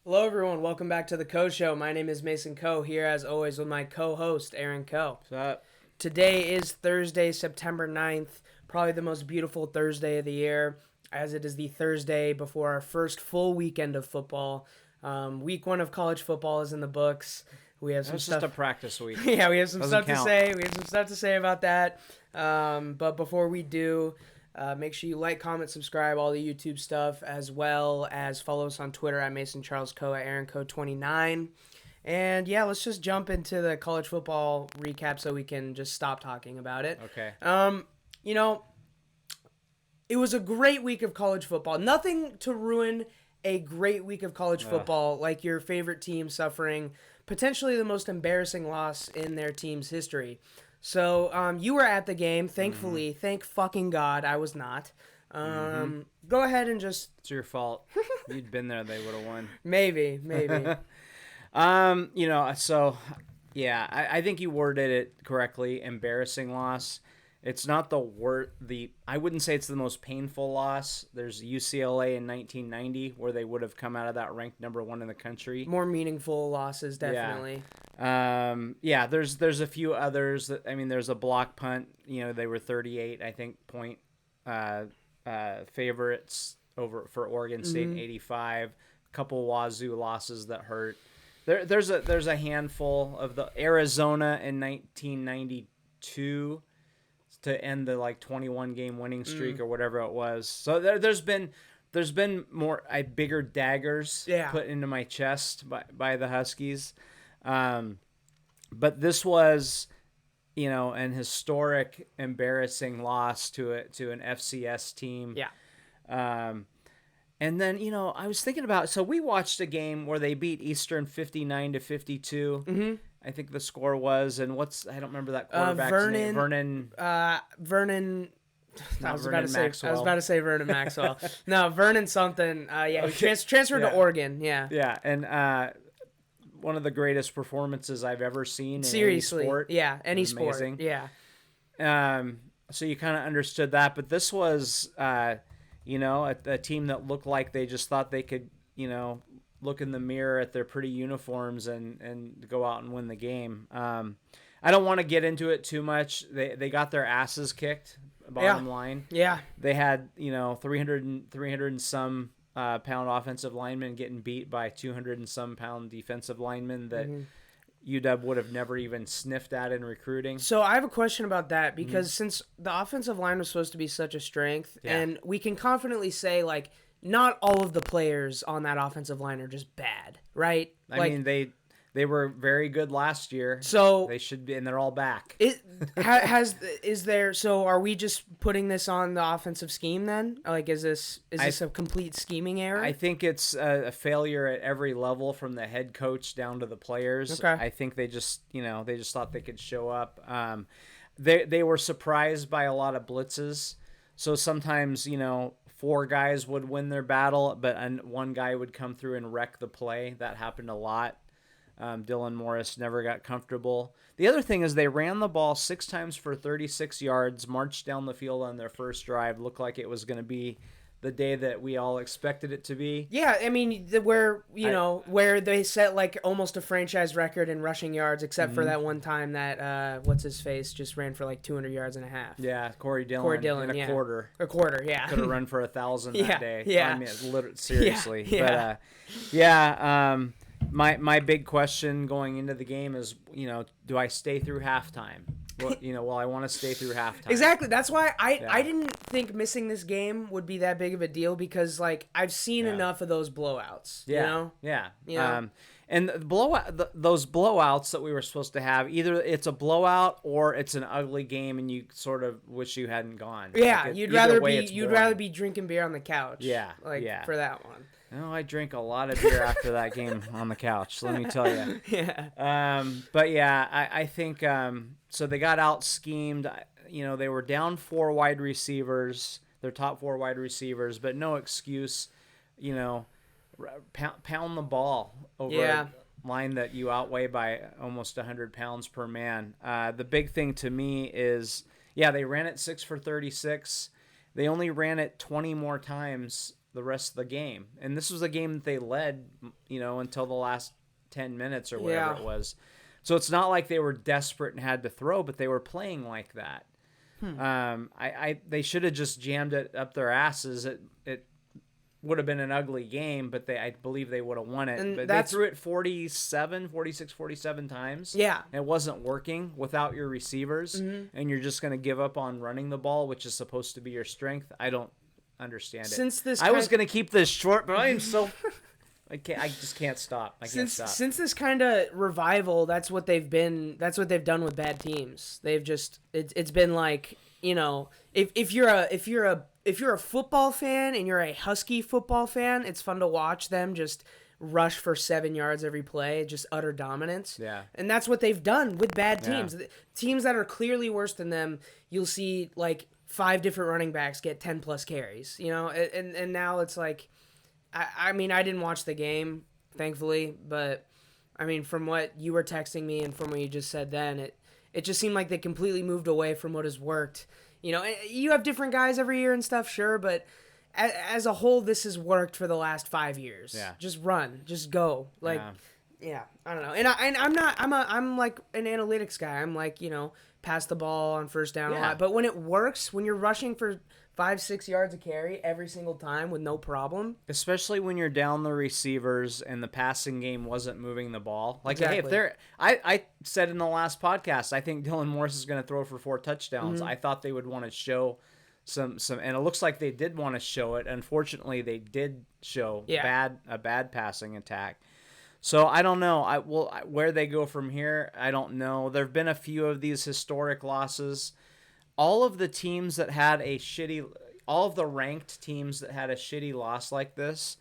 Hello, everyone. Welcome back to the Coe Show. My name is Mason Coe, here as always with my co-host, Aaron Coe. What's up? Today is Thursday, September 9th, probably the most beautiful Thursday of the year, as it is the Thursday before our first full weekend of football. Week one of college football is in the books. We have some stuff. Just a practice week. Yeah, we have some Doesn't stuff count. to say. We have some stuff to say about that. But before we do, make sure you like, comment, subscribe, all the YouTube stuff, as well as follow us on Twitter at Mason Charles Coe, at Aaron Coe 29. And yeah, let's just jump into the college football recap so we can just stop talking about it. Okay. You know, it was a great week of college football. Nothing to ruin a great week of college football like your favorite team suffering potentially the most embarrassing loss in their team's history. So you were at the game, thankfully. Thank fucking God I was not. Go ahead and just... It's your fault. You'd been there, they would have won. Maybe. I think you worded it correctly. Embarrassing loss. It's not I wouldn't say it's the most painful loss. There's UCLA in 1990 where they would have come out of that ranked number one in the country. More meaningful losses, definitely. There's a few others. There's a block punt. They were 38, I think, point favorites for Oregon State in 85. A couple Wazoo losses that hurt. There's a handful of the Arizona in 1992 to end the 21 game winning streak or whatever it was. So there's been more bigger daggers put into my chest by the Huskies. But this was, an historic, embarrassing loss to an FCS team. Yeah. And then, I was thinking about, so we watched a game where they beat Eastern 59-52. Mm-hmm. I think the score was, and I don't remember that quarterback's name. Vernon. I was about to say Vernon Maxwell. No, Vernon something. He transferred to Oregon. Yeah. Yeah, and one of the greatest performances I've ever seen. Seriously. In any sport. Yeah, any sport. Amazing. Yeah. So you kind of understood that, but this was, a team that looked like they just thought they could, look in the mirror at their pretty uniforms and go out and win the game. I don't want to get into it too much. They got their asses kicked, bottom line. Yeah. They had, 300 and some pound offensive linemen getting beat by 200 and some pound defensive linemen that UW would have never even sniffed at in recruiting. So I have a question about that because since the offensive line was supposed to be such a strength, and we can confidently say, not all of the players on that offensive line are just bad, right? They were very good last year. So they should be, and they're all back. So are we just putting this on the offensive scheme then? Is this a complete scheming error? I think it's a failure at every level from the head coach down to the players. Okay. I think they just thought they could show up. They were surprised by a lot of blitzes. So sometimes, 4 guys would win their battle, but one guy would come through and wreck the play. That happened a lot. Dylan Morris never got comfortable. The other thing is they ran the ball 6 times for 36 yards, marched down the field on their first drive. Looked like it was going to be the day that we all expected it to be. Yeah, where they set almost a franchise record in rushing yards, except for that one time that what's his face just ran for 200 yards and a half. Yeah, Corey Dillon in a quarter. A quarter, yeah. Could have run for 1,000 that day. Yeah. Seriously. Yeah. But my big question going into the game is, do I stay through halftime? Well, I want to stay through halftime. Exactly. That's why I didn't think missing this game would be that big of a deal because I've seen enough of those blowouts. Yeah. And those blowouts that we were supposed to have, either it's a blowout or it's an ugly game, and you sort of wish you hadn't gone. Yeah, you'd rather be drinking beer on the couch. Yeah, for that one. No, I drank a lot of beer after that game on the couch, let me tell you. Yeah. I think so they got out schemed. They were down 4 wide receivers, their top 4 wide receivers, but no excuse, pound the ball over a line that you outweigh by almost 100 pounds per man. The big thing to me is, they ran it 6 for 36. They only ran it 20 more times the rest of the game. And this was a game that they led, until the last 10 minutes or whatever it was. So it's not like they were desperate and had to throw, but they were playing like that. They should have just jammed it up their asses. It would have been an ugly game, but I believe they would have won it. And but they threw it 47 times. Yeah. And it wasn't working without your receivers, and you're just going to give up on running the ball, which is supposed to be your strength. I don't understand it. I was going to keep this short, but I am so... I just can't stop. I can't stop. Since this kind of revival, that's what they've done with bad teams. They've just it's been like, if you're a football fan and you're a Husky football fan, it's fun to watch them just rush for 7 yards every play, just utter dominance. Yeah. And that's what they've done with bad teams. Yeah. Teams that are clearly worse than them, you'll see like 5 different running backs get 10 plus carries, and now it's like, I mean, I didn't watch the game, thankfully, but I mean, from what you were texting me and from what you just said then, it just seemed like they completely moved away from what has worked. You have different guys every year and stuff, sure, but as a whole, this has worked for the last 5 years. Yeah. Just run, just go. Like, yeah, I don't know. And I'm like an analytics guy. I'm like, pass the ball on first down a lot. But when it works, when you're rushing for 5-6 yards a carry every single time with no problem, especially when you're down the receivers and the passing game wasn't moving the ball. Like, exactly. Hey, if they're, I said in the last podcast, I think Dylan Morris is going to throw for 4 touchdowns. I thought they would want to show some, and it looks like they did want to show it. Unfortunately, they did show a bad passing attack. So I don't know. Where they go from here, I don't know. There've been a few of these historic losses. All of the teams that had all of the ranked teams that had a shitty loss like this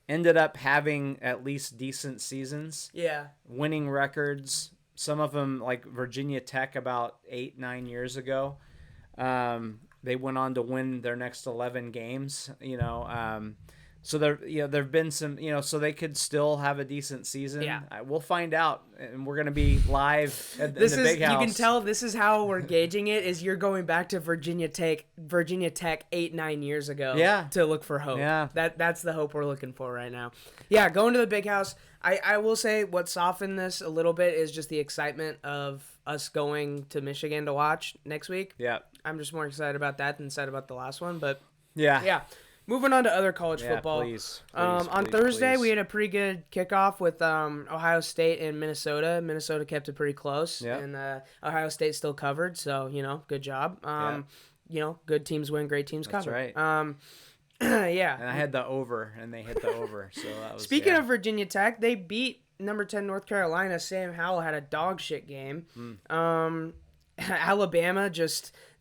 ended up having at least decent seasons. Yeah. Winning records. Some of them, like Virginia Tech about 8-9 years ago. They went on to win their next 11 games, so there've been some, so they could still have a decent season. Yeah. We'll find out, and we're going to be live in the big house. You can tell this is how we're gauging it, is you're going back to Virginia Tech 8-9 years ago to look for hope. Yeah. That's the hope we're looking for right now. Yeah, going to the big house. I will say what softened this a little bit is just the excitement of us going to Michigan to watch next week. Yeah. I'm just more excited about that than excited about the last one, but yeah. Moving on to other college football. Please, on Thursday, we had a pretty good kickoff with Ohio State and Minnesota. Minnesota kept it pretty close, and Ohio State still covered, so, good job. Good teams win, great teams cover. That's right. Yeah. And I had the over, and they hit the over, so that was... Speaking of Virginia Tech, they beat number 10 North Carolina. Sam Howell had a dog shit game.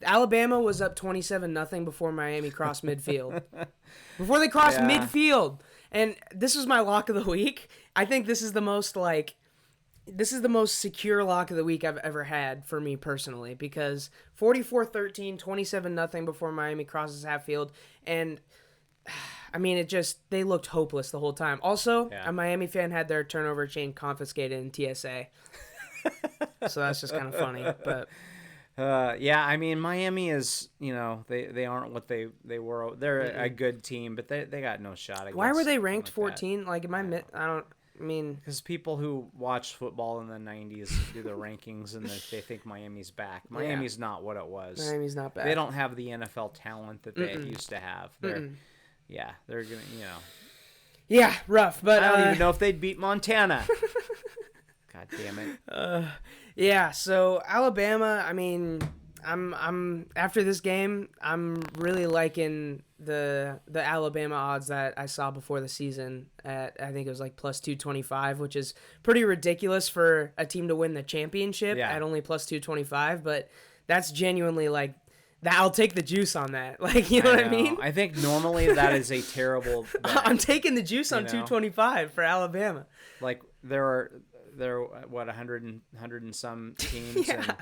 Alabama was up 27-0 before Miami crossed midfield. Before they crossed midfield. And this was my lock of the week. I think this is the most secure lock of the week I've ever had for me personally, because 44-13, 27-0 before Miami crosses half field. And I mean, they looked hopeless the whole time. Also, a Miami fan had their turnover chain confiscated in TSA. So that's just kind of funny, but I mean, Miami is, they aren't what they were. They're a good team, but they got no shot against. Why were they ranked 14? Like, because people who watched football in the 90s do the rankings and they think Miami's back. Miami's not what it was. Miami's not back. They don't have the NFL talent that they used to have. They're going to, Yeah, rough, but I don't even know if they'd beat Montana. God damn it. Yeah, so Alabama, I mean, I'm after this game, I'm really liking the Alabama odds that I saw before the season at, I think it was like plus 225, which is pretty ridiculous for a team to win the championship at only plus 225, but that's genuinely like I'll take the juice on that. Like, you know what I mean? I think normally that is a terrible bet. I'm taking the juice on 225 for Alabama. Like, there are 100 and some teams, and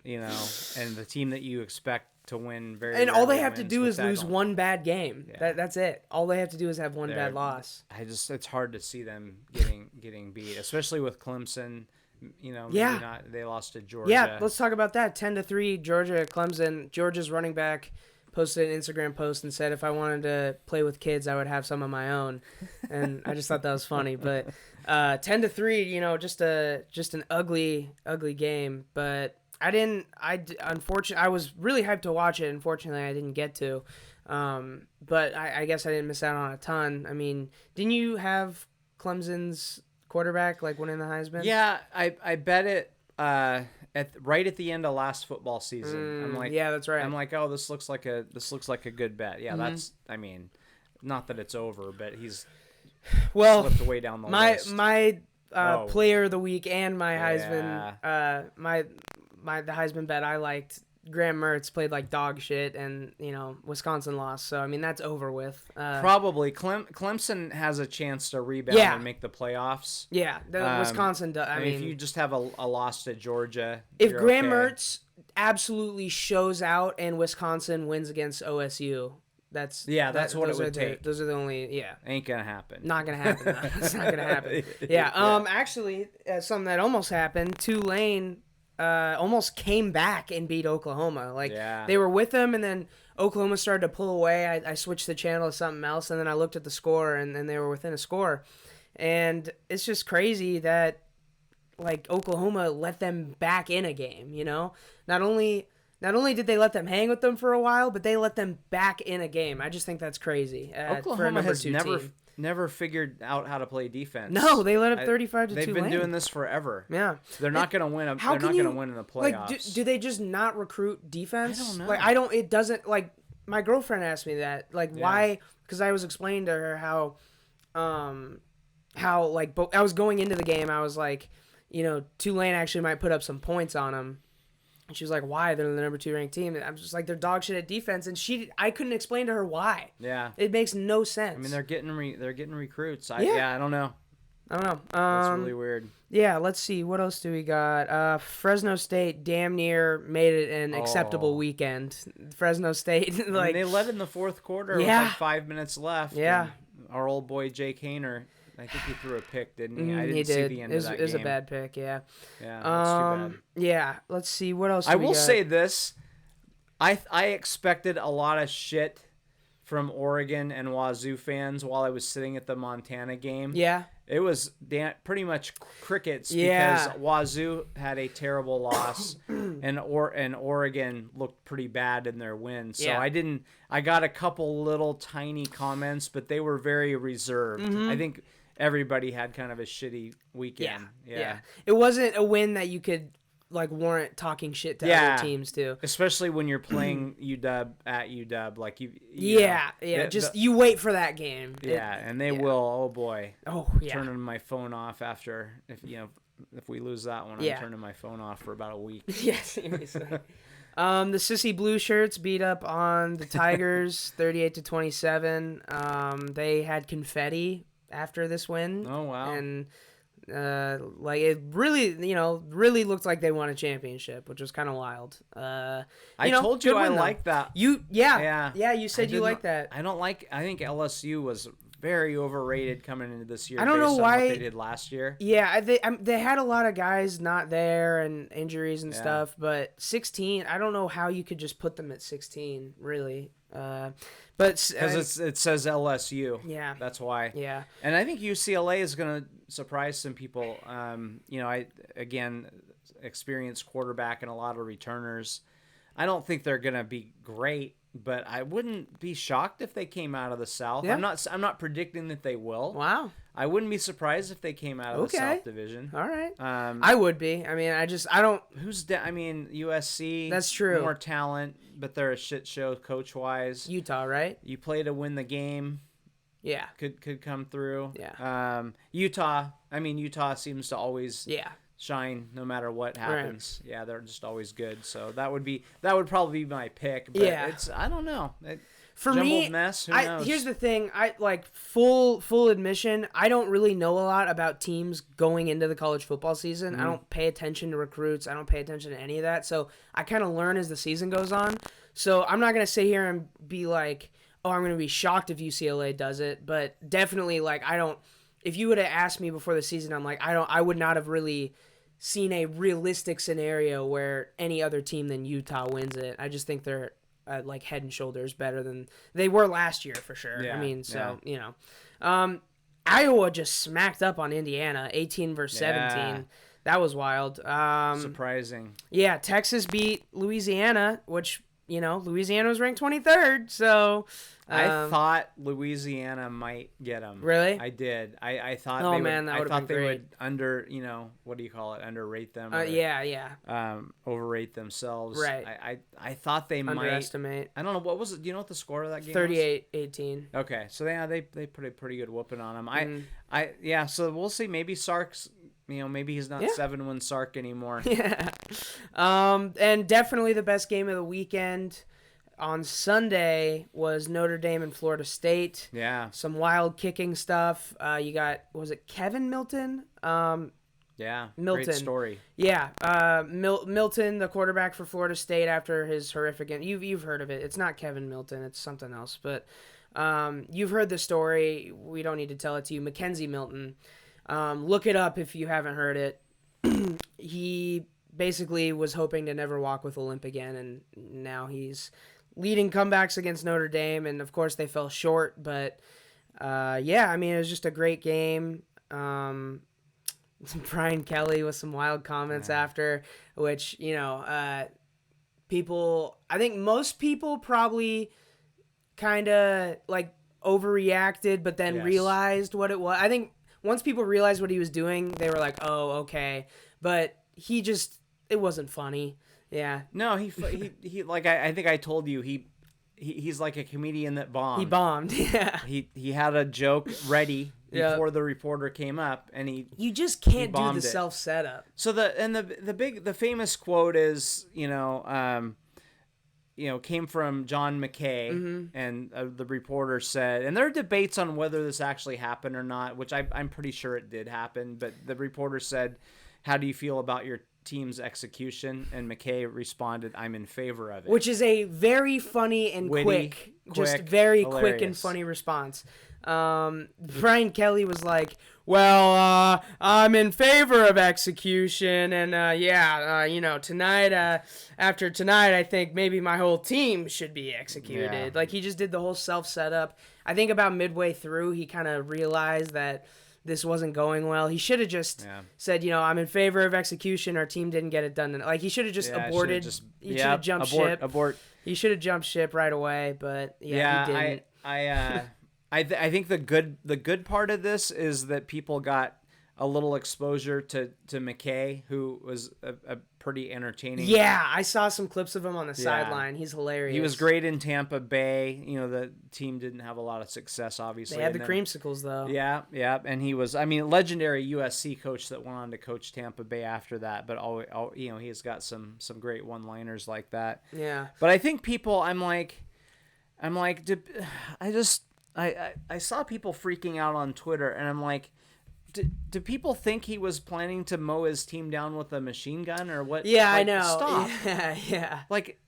and the team that you expect to win and all they have to do is lose one bad game. That's it. All they have to do is have one bad loss. It's hard to see them getting beat, especially with Clemson. They lost to Georgia. Yeah, let's talk about that. 10-3 Georgia, Clemson. Georgia's running back posted an Instagram post and said if I wanted to play with kids, I would have some of my own, and I just thought that was funny. But 10-3, you know, just an ugly game. But unfortunately, I was really hyped to watch it. Unfortunately, I didn't get to. But I guess I didn't miss out on a ton. I mean, didn't you have Clemson's quarterback like winning the Heisman? Yeah, I bet it right at the end of last football season. I'm like, yeah, that's right. I'm like, oh, this looks like a good bet. Yeah, that's. I mean, not that it's over, but he's slipped way down the list. My player of the week and my Heisman, the Heisman bet I liked. Graham Mertz played like dog shit, and you know Wisconsin lost. So I mean that's over with. Probably Clemson has a chance to rebound and make the playoffs. Yeah, Wisconsin does. I mean, if you just have a loss to Georgia, if Graham Mertz absolutely shows out and Wisconsin wins against OSU, that's what it would take. Those are the only ain't gonna happen. Not gonna happen. It's not gonna happen. Yeah. Actually, something that almost happened. Tulane. Almost came back and beat Oklahoma. They were with them, and then Oklahoma started to pull away. I switched the channel to something else, and then I looked at the score, and they were within a score. And it's just crazy that like Oklahoma let them back in a game. You know, not only did they let them hang with them for a while, but they let them back in a game. I just think that's crazy. Oklahoma has never figured out how to play defense. No, they let up 35 to 2. They've been doing this forever. Yeah, they're not going to win. They're not going to win in the playoffs. Like, do they just not recruit defense? I don't know. Like, It doesn't. Like, my girlfriend asked me that. Like, why? Because I was explaining to her how like I was going into the game. I was like, you know, Tulane actually might put up some points on them. And she was like, why? They're the number 2 ranked team. And I'm just like, they're dog shit at defense. And I couldn't explain to her why. Yeah. It makes no sense. I mean, they're getting recruits. I don't know. That's really weird. Yeah, let's see. What else do we got? Fresno State damn near made it an acceptable weekend. Fresno State, like... they led in the fourth quarter with like 5 minutes left. Yeah. Our old boy Jake Haener, I think he threw a pick, didn't he? I didn't see the end of that game. It was a bad pick, yeah. Yeah, that's too bad. Yeah, let's see. What else I will say this. I expected a lot of shit from Oregon and Wazoo fans while I was sitting at the Montana game. Yeah. It was pretty much crickets because Wazoo had a terrible loss and Oregon looked pretty bad in their win. So I got a couple little tiny comments, but they were very reserved. I think everybody had kind of a shitty weekend. Yeah. It wasn't a win that you could like warrant talking shit to other teams too. Especially when you're playing UW at UW, like you you wait for that game. And they will. Oh boy. Oh yeah. Turning my phone off after if we lose that one, I'm turning my phone off for about a week. Yes. The Sissy Blue Shirts beat up on the Tigers 38-27. They had confetti after this win. Oh wow. And like it really looked like they won a championship, which was kind of wild. I told you I like that. You said you like that. I think LSU was very overrated coming into this year. I don't know why what they did last year. Yeah, they had a lot of guys not there and injuries and stuff, but 16, I don't know how you could just put them at 16, really. But because it says LSU. Yeah, that's why. Yeah, and I think UCLA is going to surprise some people. I experienced quarterback and a lot of returners. I don't think they're going to be great, but I wouldn't be shocked if they came out of the South. Yeah. I'm not predicting that they will. Wow. I wouldn't be surprised if they came out of the South Division. All right. I would be. I mean, I don't. USC. That's true. More talent, but they're a shit show coach-wise. Utah, right? You play to win the game. Yeah. Could come through. Yeah. Utah seems to always shine no matter what happens. Right. Yeah, they're just always good. So that would probably be my pick. But I don't know. For me, mess. Who knows? Here's the thing. I like full admission. I don't really know a lot about teams going into the college football season. I don't pay attention to recruits. I don't pay attention to any of that. So I kind of learn as the season goes on. So I'm not gonna sit here and be like, oh, I'm gonna be shocked if UCLA does it. But definitely, like, I don't. If you would have asked me before the season, I'm like, I would not have really seen a realistic scenario where any other team than Utah wins it. I just think they're like head and shoulders better than they were last year for sure. Yeah, I mean, so Iowa just smacked up on Indiana, 18 versus 17. That was wild. Surprising. Yeah, Texas beat Louisiana, which, Louisiana was ranked 23rd. So I thought Louisiana might get them. Really? I did. I thought they would underrate them. Overrate themselves. Right. I thought they might underestimate. I don't know, what was it? Do you know what the score of that game 38-18. was? Okay. So they put a pretty good whooping on them. So we'll see. Maybe Sark's, maybe he's not 7-win Sark anymore. Yeah. And definitely the best game of the weekend on Sunday was Notre Dame and Florida State. Yeah. Some wild kicking stuff. You got, was it Kevin Milton? Milton. Great story. Yeah. Milton, the quarterback for Florida State after his horrific game. You've heard of it. It's not Kevin Milton. It's something else. But you've heard the story. We don't need to tell it to you. Mackenzie Milton. Look it up if you haven't heard it. He basically was hoping to never walk with a limp again, and now he's leading comebacks against Notre Dame, and of course they fell short, but it was just a great game. Brian Kelly with some wild comments after, which, people, I think most people probably kind of like overreacted, but then realized what it was. I think once people realized what he was doing, they were like, oh, okay. But it wasn't funny. Yeah. No, he like I think I told you, he's like a comedian that bombed. He bombed. Yeah. He had a joke ready before the reporter came up, and you just can't do the self setup. So the famous quote is, came from John McKay, and the reporter said, and there are debates on whether this actually happened or not, which I'm pretty sure it did happen, but the reporter said, how do you feel about your team's excision? And McKay responded, I'm in favor of it. Which is a very funny and quick, just very hilarious. Quick and funny response. Brian Kelly was like, well, I'm in favor of execution, and tonight, after tonight, I think maybe my whole team should be executed. Yeah. Like, he just did the whole self-setup. I think about midway through, he kind of realized that this wasn't going well. He should have just said, I'm in favor of execution. Our team didn't get it done. Like, he should have just aborted. He should have jumped ship. He should have jumped ship right away, but he didn't. I think the good part of this is that people got a little exposure to McKay, who was a pretty entertaining. Yeah, I saw some clips of him on the sideline. He's hilarious. He was great in Tampa Bay. The team didn't have a lot of success, obviously. They had creamsicles, though. Yeah, and he was, legendary USC coach that went on to coach Tampa Bay after that. But he has got some great one-liners like that. Yeah. But I think people, I saw people freaking out on Twitter, and I'm like, do people think he was planning to mow his team down with a machine gun or what? Yeah, I know. Stop. Yeah. Like,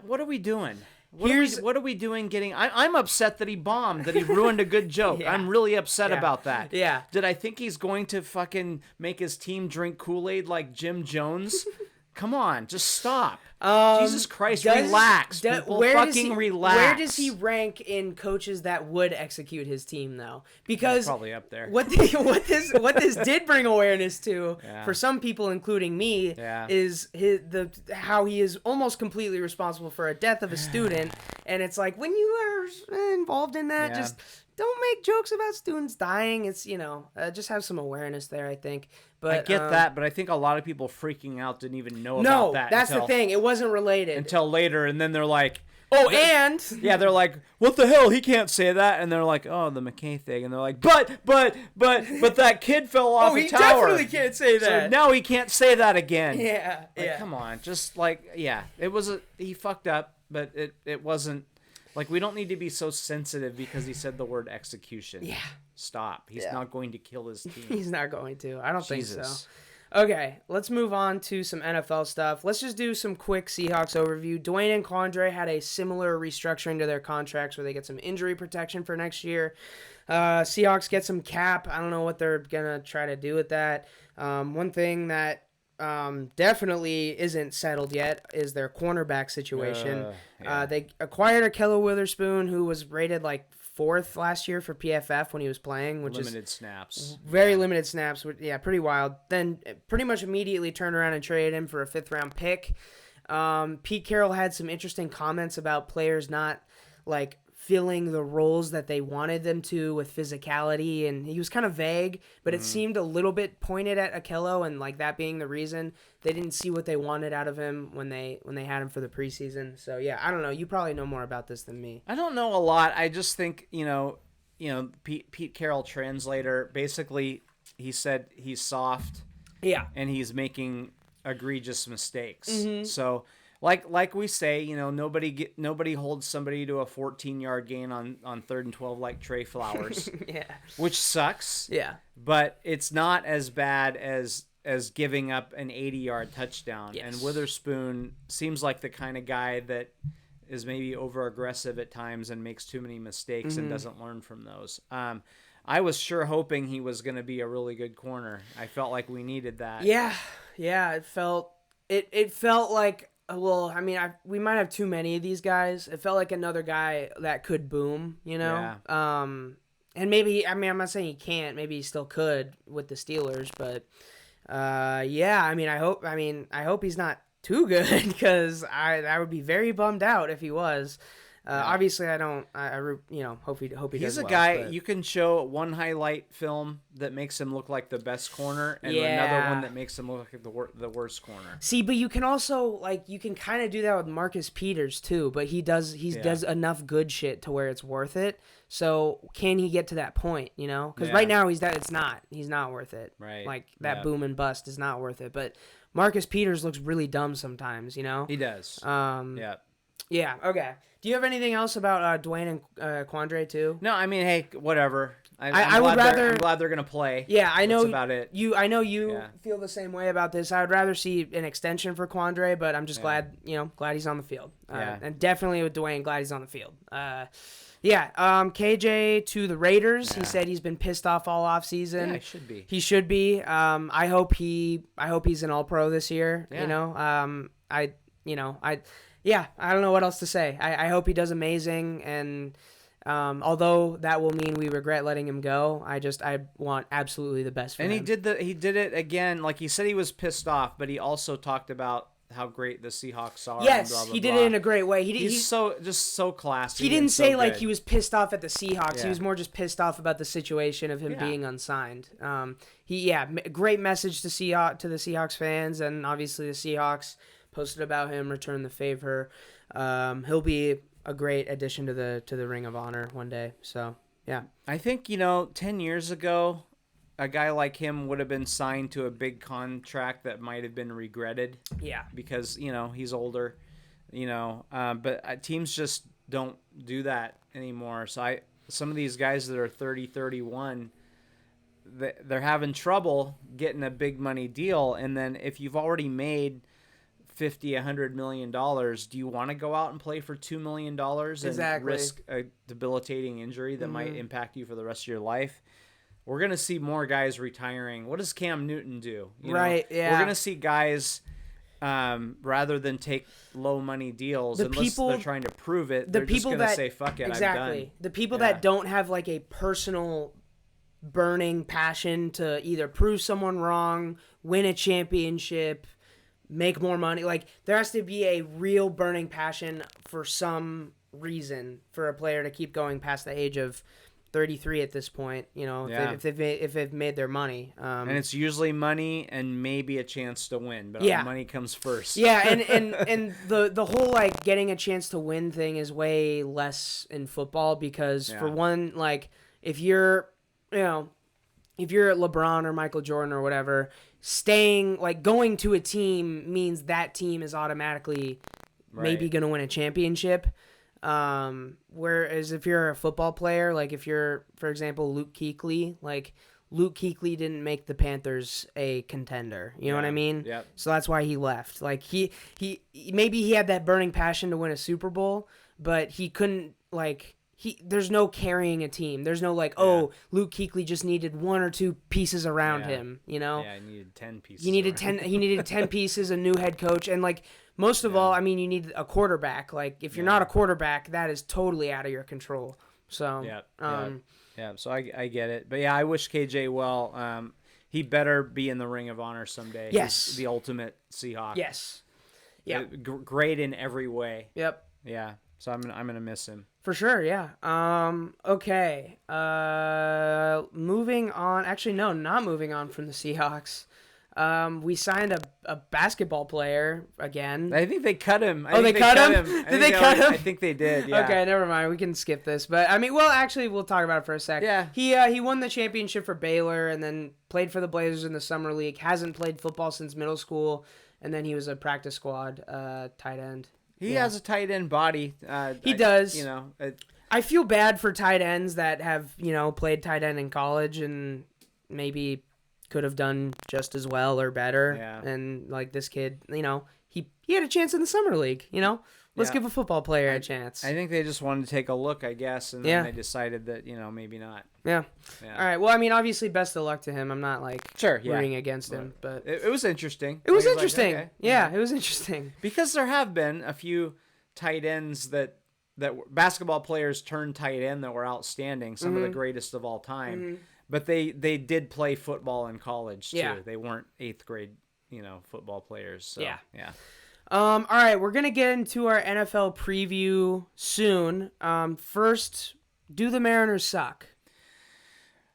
what are we doing? What are we doing getting... I'm upset that he bombed, that he ruined a good joke. Yeah. I'm really upset about that. Yeah. Did I think he's going to fucking make his team drink Kool-Aid like Jim Jones? Come on, just stop. Jesus Christ, relax. People, relax. Where does he rank in coaches that would execute his team, though? Because he's probably up there. What this did bring awareness to, for some people, including me, is how he is almost completely responsible for a death of a student. And it's like, when you are involved in that, just don't make jokes about students dying. It's, just have some awareness there, I think. But I get that, but I think a lot of people freaking out didn't even know about that. No, that's the thing. It wasn't related. Until later, and then they're like... Yeah, they're like, what the hell? He can't say that. And they're like, oh, the McKay thing. And they're like, but that kid fell off a tower. He definitely can't say that. So now he can't say that again. Yeah, Come on. Just he fucked up, but it wasn't... Like, we don't need to be so sensitive because he said the word execution. Yeah. Stop. He's not going to kill his team. He's not going to. I don't think so. Okay, let's move on to some NFL stuff. Let's just do some quick Seahawks overview. Dwayne and Condre had a similar restructuring to their contracts where they get some injury protection for next year. Seahawks get some cap. I don't know what they're going to try to do with that. One thing that definitely isn't settled yet is their cornerback situation. Yeah. They acquired Ahkello Witherspoon, who was rated like 4th last year for PFF when he was playing, which limited is snaps. very limited snaps. Yeah, pretty wild. Then pretty much immediately turned around and traded him for a 5th-round pick. Pete Carroll had some interesting comments about players not like filling the roles that they wanted them to with physicality, and he was kind of vague, but it seemed a little bit pointed at Ahkello, and like that being the reason they didn't see what they wanted out of him when they had him for the preseason. So yeah, I don't know. You probably know more about this than me. I don't know a lot. I just think Pete Carroll, translator, basically he said he's soft. Yeah, and he's making egregious mistakes. So like we say, nobody holds somebody to a 14-yard gain on 3rd and 12 like Trey Flowers. yeah, Which sucks. yeah, But it's not as bad as giving up an 80-yard touchdown. Yes. And Witherspoon seems like the kind of guy that is maybe over aggressive at times and makes too many mistakes and doesn't learn from those. I was sure hoping he was going to be a really good corner. I felt like we needed that. yeah. It felt like, well, I mean, we might have too many of these guys. It felt like another guy that could boom, Yeah. And maybe, I mean, I'm not saying he can't. Maybe he still could with the Steelers, but yeah. I mean, I hope he's not too good because I would be very bummed out if he was. Obviously, I don't. I hope he does. He's a well, guy but you can show one highlight film that makes him look like the best corner, and Yeah. another one that makes him look like the worst corner. See, but you can also you can kind of do that with Marcus Peters too. But he does enough good shit to where it's worth it. So can he get to that point? Because right now he's not worth it. Right. Like that boom and bust is not worth it. But Marcus Peters looks really dumb sometimes. He does. Yeah. Yeah. Okay. Do you have anything else about Dwayne and Quandre too? No, I mean, hey, whatever. I'm glad they're gonna play. Yeah, I know. That's about it. I know you feel the same way about this. I would rather see an extension for Quandre, but I'm just glad he's on the field. And definitely with Dwayne, glad he's on the field. KJ to the Raiders. He said he's been pissed off all offseason. Yeah, he should be. He should be. I hope he's an All-Pro this year. Yeah. I don't know what else to say. I hope he does amazing, and although that will mean we regret letting him go, I want absolutely the best for him. And he did it again. Like he said, he was pissed off, but he also talked about how great the Seahawks are. Yes, and blah, blah, he did blah. it in a great way. He's so classy. He didn't and say so like good. he was pissed off at the Seahawks. Yeah. He was more just pissed off about the situation of him being unsigned. Great message to the Seahawks fans, and obviously the Seahawks posted about him, return the favor. He'll be a great addition to the Ring of Honor one day. So yeah, I think 10 years ago, a guy like him would have been signed to a big contract that might have been regretted. Yeah, because he's older, but teams just don't do that anymore. So some of these guys that are 30, 31, they're having trouble getting a big money deal. And then if you've already made $50-100 million, do you want to go out and play for $2 million and risk a debilitating injury that might impact you for the rest of your life? We're going to see more guys retiring. What does Cam Newton do? Yeah. We're going to see guys, rather than take low money deals, unless they're trying to prove it, they're just going to say, fuck it, I'm done. The people that don't have like a personal burning passion to either prove someone wrong, win a championship, make more money. Like there has to be a real burning passion for some reason for a player to keep going past the age of 33 at this point, if they've made their money. And it's usually money and maybe a chance to win, but money comes first. Yeah, and the whole like getting a chance to win thing is way less in football because for one, like if you're LeBron or Michael Jordan or whatever, going to a team means that team is automatically maybe going to win a championship. Whereas if you're a football player, like if you're, for example, Luke Kuechly, like Luke Kuechly didn't make the Panthers a contender. You know what I mean? Yep. So that's why he left. Like he maybe he had that burning passion to win a Super Bowl, but he couldn't there's no carrying a team. There's no like, oh, Luke Kuechly just needed 1 or 2 pieces around him, you know? Yeah, he needed 10 pieces. He needed 10 pieces, a new head coach, and like most of all, I mean, you need a quarterback. Like if you're not a quarterback, that is totally out of your control. So yeah. So I get it. But yeah, I wish KJ well. He better be in the Ring of Honor someday. Yes. He's the ultimate Seahawk. Yes. Yeah. Great in every way. Yep. Yeah. So I'm gonna miss him. For sure, yeah. Okay. Moving on. Actually, no, not moving on from the Seahawks. We signed a basketball player again. I think they cut him. They cut him? Did they cut him? I think they did, yeah. Okay, never mind. We can skip this. But, I mean, well, actually, we'll talk about it for a sec. Yeah. He won the championship for Baylor and then played for the Blazers in the summer league. Hasn't played football since middle school. And then he was a practice squad tight end. He has a tight end body. He does. You know, I feel bad for tight ends that have, played tight end in college and maybe could have done just as well or better. Yeah. And like this kid, he had a chance in the summer league, Let's give a football player a chance. I think they just wanted to take a look, I guess, and then they decided that, maybe not. Yeah. All right. Well, I mean, obviously, best of luck to him. I'm not rooting against him, but it was interesting. It was interesting. Like, okay. Yeah, it was interesting. Because there have been a few tight ends that basketball players turned tight end that were outstanding, some of the greatest of all time. Mm-hmm. But they did play football in college too. Yeah. They weren't 8th grade, football players. So, yeah. Yeah. All right, we're gonna get into our NFL preview soon. First, do the Mariners suck?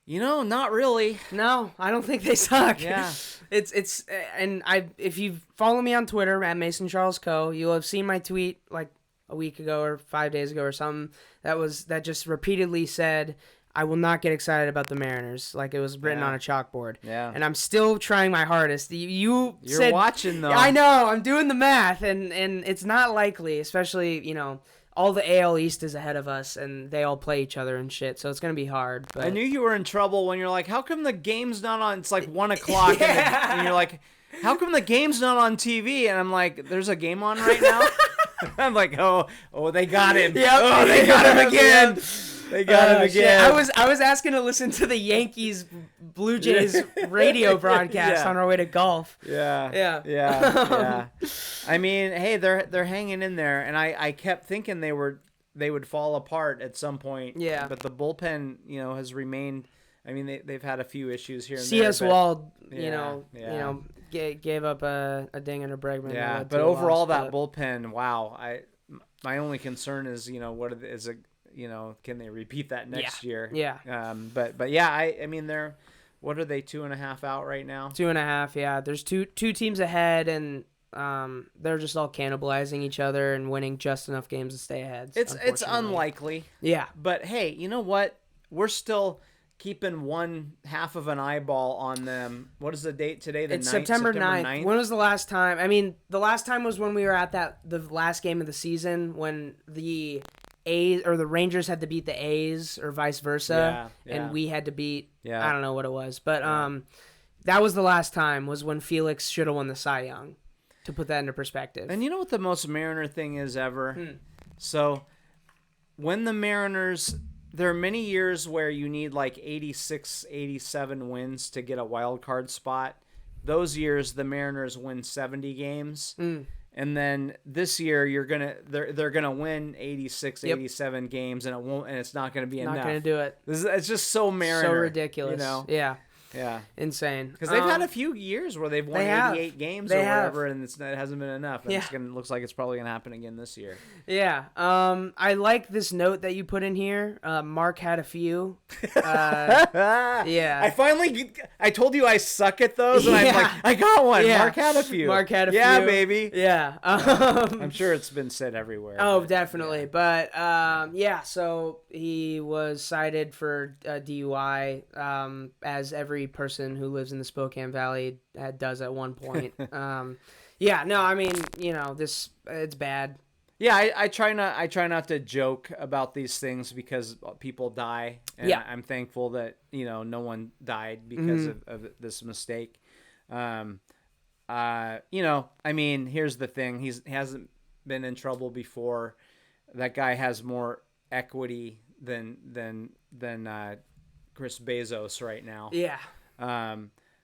Not really. No, I don't think they suck. Yeah. It's and if you follow me on Twitter at Mason Charles Coe, you'll have seen my tweet like a week ago or 5 days ago or something that just repeatedly said, I will not get excited about the Mariners, like it was written on a chalkboard. Yeah. And I'm still trying my hardest. You're said, watching, though. I know. I'm doing the math, and it's not likely, especially, all the AL East is ahead of us, and they all play each other and shit, so it's going to be hard. But I knew you were in trouble when you're like, how come the game's not on? It's like 1 o'clock, and you're like, how come the game's not on TV? And I'm like, there's a game on right now? I'm like, oh, they got him. Yep. Oh, they got him again. Yep. They got him again. I was asking to listen to the Yankees Blue Jays radio broadcast on our way to golf. Yeah. I mean, hey, they're hanging in there, and I kept thinking they would fall apart at some point. Yeah. But the bullpen, has remained. I mean, they've had a few issues here and C.S. there. Wald, gave up a ding and a Bregman. Yeah, but overall, that bullpen, wow. My only concern is, what is it? Can they repeat that next year? Yeah. But yeah, I mean, what are they, 2.5 out right now? 2.5, yeah. There's two teams ahead, and they're just all cannibalizing each other and winning just enough games to stay ahead. It's unlikely. Yeah. But hey, you know what? We're still keeping 1/2 of an eyeball on them. What is the date today? It's September 9th. When was the last time? I mean, the last time was when we were at the last game of the season when the A's or the Rangers had to beat the A's or vice versa, and we had to beat I don't know what it was, but that was the last time was when Felix should have won the Cy Young, to put that into perspective. And you know what the most Mariner thing is ever? So when the Mariners, there are many years where you need like 86, 87 wins to get a wild card spot. Those years the Mariners win 70 games. And then this year they're gonna win 86, 87 games, and it's not gonna be enough. Not gonna do it. It's just so Mariner, so ridiculous. Yeah, insane. Because they've had a few years where they've won 88 games or whatever, and it hasn't been enough. And looks like it's probably gonna happen again this year. Yeah. I like this note that you put in here. Mark had a few. Yeah. I told you I suck at those, and I'm like, I got one. Yeah. Mark had a few. Yeah, baby. Yeah. I'm sure it's been said everywhere. Oh, definitely. But so he was cited for DUI, as every person who lives in the Spokane Valley does at one point. I mean, it's bad. Yeah, I try not to joke about these things because people die, and I'm thankful that no one died because of this mistake. I mean, here's the thing: he hasn't been in trouble before. That guy has more equity than Chris Bezos right now. Yeah.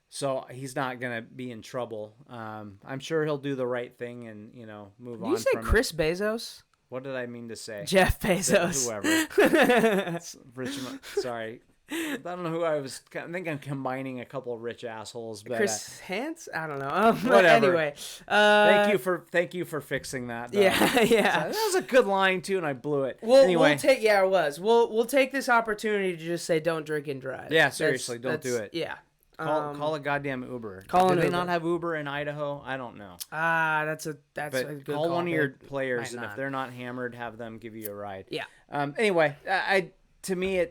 So he's not gonna be in trouble. I'm sure he'll do the right thing and move on. Did you say from Chris Bezos? What did I mean to say? Jeff Bezos. Whoever. Richmond. Sorry. I don't know who I was. I think I'm combining a couple of rich assholes. But, Chris Hans? I don't know. Whatever. Anyway, thank you for fixing that. Though. Yeah, yeah. So that was a good line too, and I blew it. We'll take. Yeah, it was. We'll take this opportunity to just say, don't drink and drive. Yeah, seriously, don't do it. Yeah. Call a goddamn Uber. Do they not have Uber in Idaho? I don't know. That's a good call one of your It players, might and if not. they're not hammered, have them give you a ride. Yeah. Anyway, to me,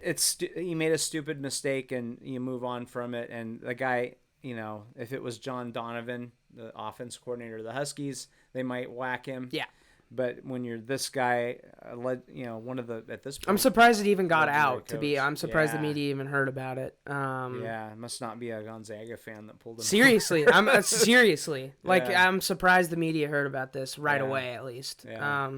he made a stupid mistake, and you move on from it. And the guy, if it was John Donovan, the offense coordinator of the Huskies, they might whack him. Yeah. But when you're this guy, one of the at this point, I'm surprised it even got legendary out. I'm surprised the Yeah. media even heard about it. Yeah, it must not be a Gonzaga fan that pulled him. Seriously, seriously. Yeah. I'm surprised the media heard about this right Yeah. away, at least. Yeah.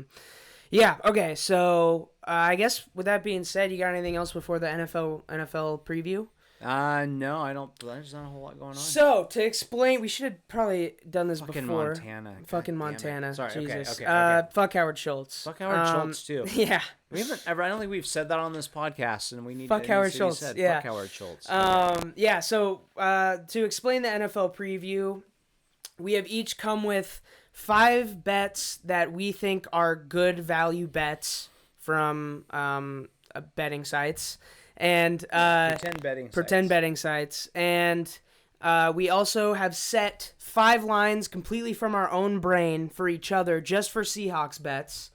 Yeah. Okay. So I guess with that being said, you got anything else before the NFL preview? No, I don't. There's not a whole lot going on. So to explain, we should have probably done this Fucking before. Montana. Fucking God damn it. Montana. Sorry. Jesus. Okay. Fuck Howard Schultz. Fuck Howard Schultz too. Yeah. We haven't ever. I don't think we've said that on this podcast, and we need. Fuck it Howard needs to be Schultz, said. yeah. Fuck Howard Schultz. Yeah. So to explain the NFL preview, we have each come with 5 bets that we think are good value bets from betting sites and pretend betting sites, and we also have set 5 lines completely from our own brain for each other, just for Seahawks bets.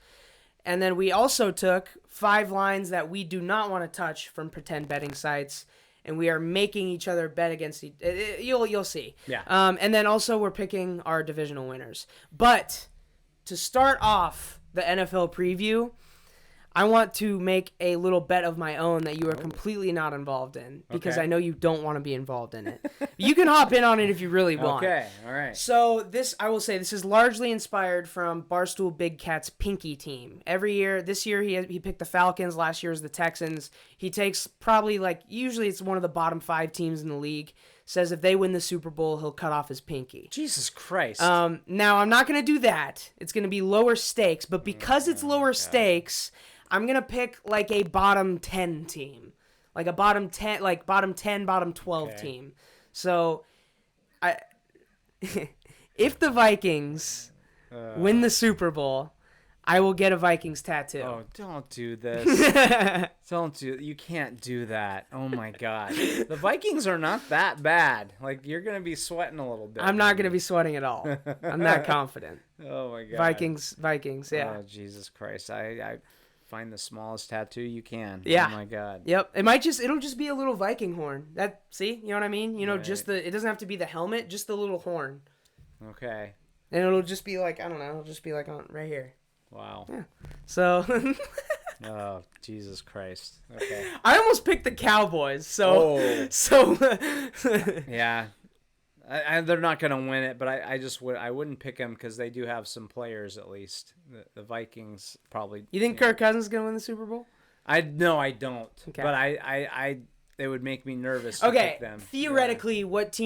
And then we also took 5 lines that we do not want to touch from pretend betting sites, and we are making each other bet against each. You'll see. Yeah. And then also we're picking our divisional winners. But to start off the NFL preview, I want to make a little bet of my own that you are completely not involved in, because Okay. I know you don't want to be involved in it. You can hop in on it if you really want. Okay. All right. So I will say this is largely inspired from Barstool Big Cat's Pinky team. Every year, this year he picked the Falcons, last year was the Texans. He takes probably usually it's one of the bottom 5 teams in the league. Says if they win the Super Bowl, he'll cut off his pinky. Jesus Christ. Now I'm not going to do that. It's going to be lower stakes, but because it's lower stakes, I'm going to pick a bottom 10 team. Like a bottom 10, bottom 10, bottom 12 team. So if the Vikings win the Super Bowl, I will get a Vikings tattoo. Oh, don't do this. You can't do that. Oh my God. The Vikings are not that bad. You're going to be sweating a little bit. I'm not going to be sweating at all. I'm that confident. Oh my God. Vikings, yeah. Oh, Jesus Christ. I find the smallest tattoo you can. Yeah. Oh my God. Yep. It'll just be a little Viking horn. You know what I mean? Right. It doesn't have to be the helmet, just the little horn. Okay. And it'll just be I don't know, it'll just be on right here. Wow. Yeah. So Oh, Jesus Christ. Okay. I almost picked the Cowboys. So Yeah. They're not going to win it, but I wouldn't pick them because they do have some players at least. The Vikings probably. You think Kirk Cousins is going to win the Super Bowl? No, I don't. Okay. But they would make me nervous to pick them. Theoretically, what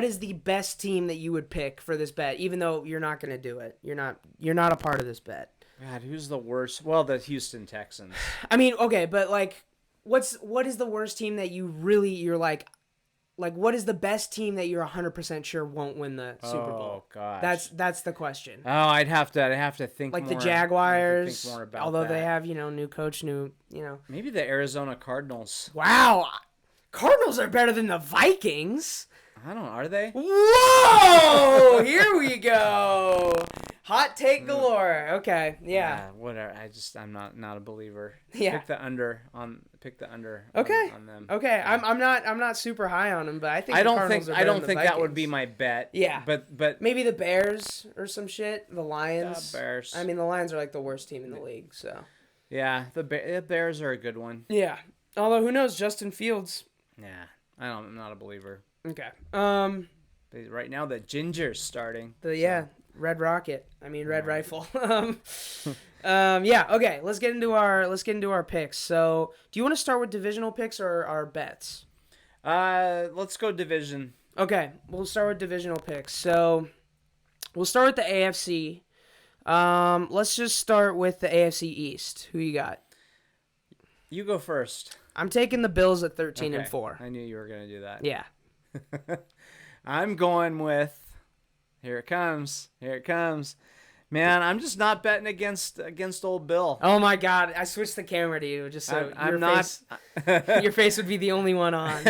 is the best team that you would pick for this bet, even though you're not going to do it? You're not a part of this bet. God, who's the worst? Well, the Houston Texans. I mean, okay, but what is the worst team that you're what is the best team that you're 100% sure won't win the Super Bowl? Oh gosh. That's the question. Oh, I'd have to think more. The Jaguars, think more about although that. they have, new coach, Maybe the Arizona Cardinals. Wow. Cardinals are better than the Vikings. I don't know, are they? Whoa! Here we go. Hot take galore. Okay, yeah. Whatever. I'm not a believer. Yeah. Pick the under on Okay. on them. Okay. Yeah. I'm not super high on them, but I think I don't Cardinals think are better than the that would Vikings. be my bet. Yeah. But maybe the Bears or some shit. The Lions. Bears. I mean, the Lions are the worst team in the league. So. Yeah, the Bears are a good one. Yeah. Although who knows, Justin Fields. Yeah. I'm not a believer. Okay. Right now the Ginger's starting. Red Rocket. I mean, Red Rifle. Yeah. Okay. Let's get into our picks. So, do you want to start with divisional picks or our bets? Let's go division. Okay, we'll start with divisional picks. So, we'll start with the AFC. Let's just start with the AFC East. Who you got? You go first. I'm taking the Bills at 13-4. I knew you were gonna do that. Yeah. I'm going with. Here it comes. Man, I'm just not betting against old Bill. Oh my God! I switched the camera to you just so I'm not. Your face would be the only one on.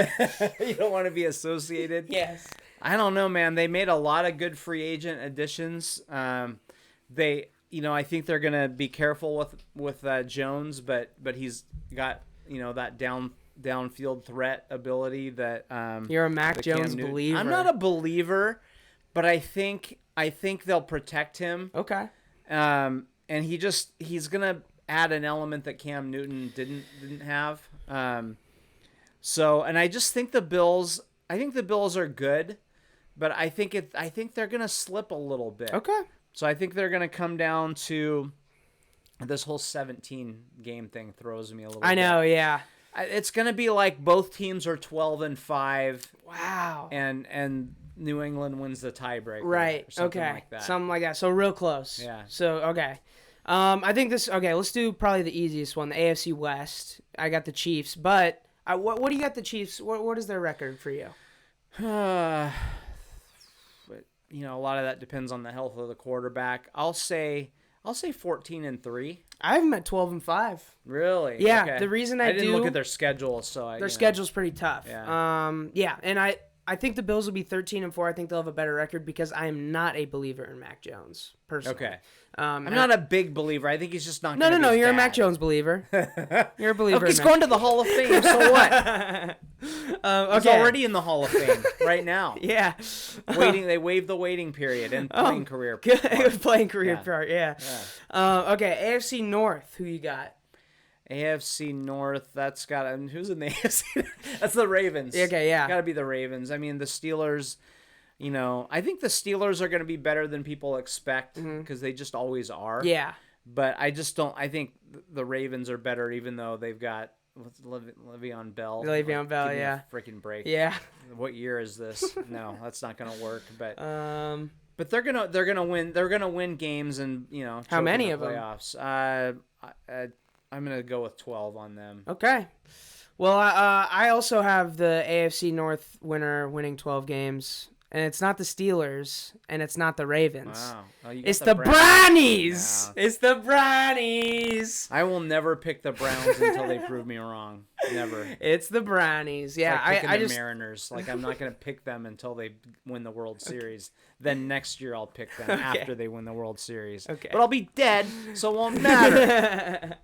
You don't want to be associated. Yes. I don't know, man. They made a lot of good free agent additions. They, I think they're gonna be careful with Jones, but he's got that downfield threat ability that. You're a Mac Jones believer. I'm not a believer, but I think they'll protect him. Okay. And he's gonna add an element that Cam Newton didn't have. And I just think the Bills are good, but I think they're gonna slip a little bit. Okay. So I think they're gonna come down to this whole 17 game thing throws me a little bit. I know, yeah. It's gonna be like both teams are 12-5. Wow. And New England wins the tiebreaker. Right. Or something okay. like that. Something like that. So real close. Yeah. So okay. I think this. Okay. Let's do probably the easiest one, the AFC West. I got the Chiefs, but what do you got the Chiefs? What is their record for you? But a lot of that depends on the health of the quarterback. I'll say 14-3. I have them at 12-5. Really? Yeah. Okay. The reason I didn't look at their schedule, so their schedule's pretty tough. Yeah. Yeah, and I think the Bills will be 13-4. I think they'll have a better record because I am not a believer in Mac Jones personally. Okay. I'm not a big believer. I think he's just not. No. You're bad. a Mac Jones believer. You're a believer. Look, he's going to the Hall of Fame. So what? Okay. He's already in the Hall of Fame right now. Yeah. They waived the waiting period and playing career. Good. Playing career part. Yeah. Yeah. AFC North. Who you got? AFC North, that's got who's in the AFC? That's the Ravens. Okay, yeah. Got to be the Ravens. I mean, the Steelers, I think the Steelers are going to be better than people expect because they just always are. Yeah. But I just don't. I think the Ravens are better, even though they've got Le'Veon Bell. Le'Veon Bell, give me yeah. a freaking break. Yeah. What year is this? No, that's not going to work. But they're gonna win. They're gonna win games and how many of them? Playoffs. I'm going to go with 12 on them. Okay. Well, I also have the AFC North winner winning 12 games. And it's not the Steelers, and it's not the Ravens. Wow. Oh, it's the Brownies. Yeah. It's the Brownies. I will never pick the Browns until they prove me wrong. Never. It's the Brownies. Yeah, it's like picking the Mariners. Like, I'm not going to pick them until they win the World Series. Then next year I'll pick them after they win the World Series. Okay. But I'll be dead, so it won't matter.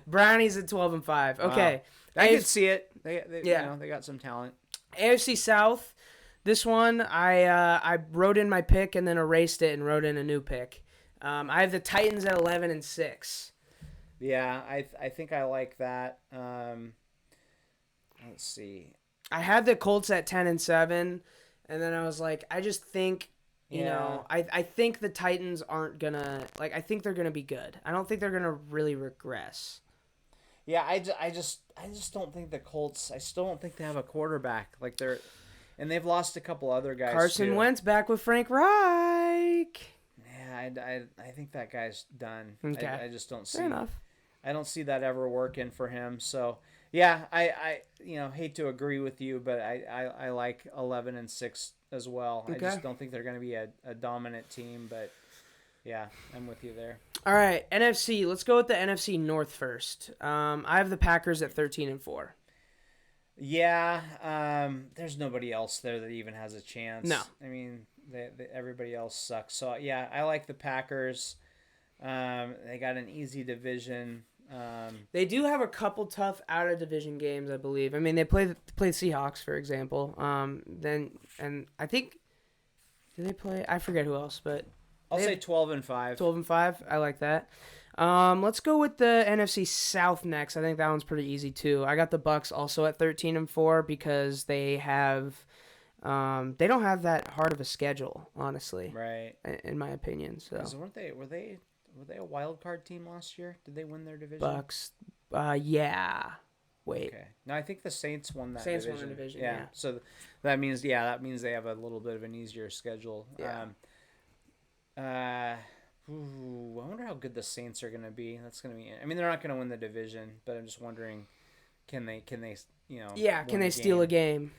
Brownies at 12-5. Okay. Wow. I can see it. They they got some talent. AFC South. This one, I wrote in my pick and then erased it and wrote in a new pick. I have the Titans at 11-6. Yeah, I think I like that. Let's see. I had the Colts at 10-7, and then I was like, I just think, I think the Titans aren't gonna I think they're gonna be good. I don't think they're gonna really regress. Yeah, I just don't think the Colts. I still don't think they have a quarterback. And they've lost a couple other guys. Carson Wentz back with Frank Reich. Yeah, I think that guy's done. Okay. I just don't see. Fair enough. I don't see that ever working for him. So yeah, I hate to agree with you, but I like 11-6 as well. Okay. I just don't think they're going to be a dominant team, but yeah, I'm with you there. All right, NFC. Let's go with the NFC North first. I have the Packers at 13-4. Yeah, there's nobody else there that even has a chance. No. I mean, everybody else sucks. So, yeah, I like the Packers. They got an easy division. They do have a couple tough out-of-division games, I believe. I mean, they play Seahawks, for example. And I think, did they play? I forget who else, but I'll say 12-5. 12-5. I like that. Let's go with the NFC South next. I think that one's pretty easy too. I got the Bucks also at 13-4 because they have, they don't have that hard of a schedule, honestly. Right. In my opinion. So. Were Were they a wild card team last year? Did they win their division? Bucks. Yeah. Wait. Okay. No, I think the Saints won that Saints division. won the division, yeah. So that means they have a little bit of an easier schedule. Yeah. I wonder how good the Saints are going to be. That's going to be. I mean, they're not going to win the division, but I'm just wondering, can they Yeah, can they steal a game?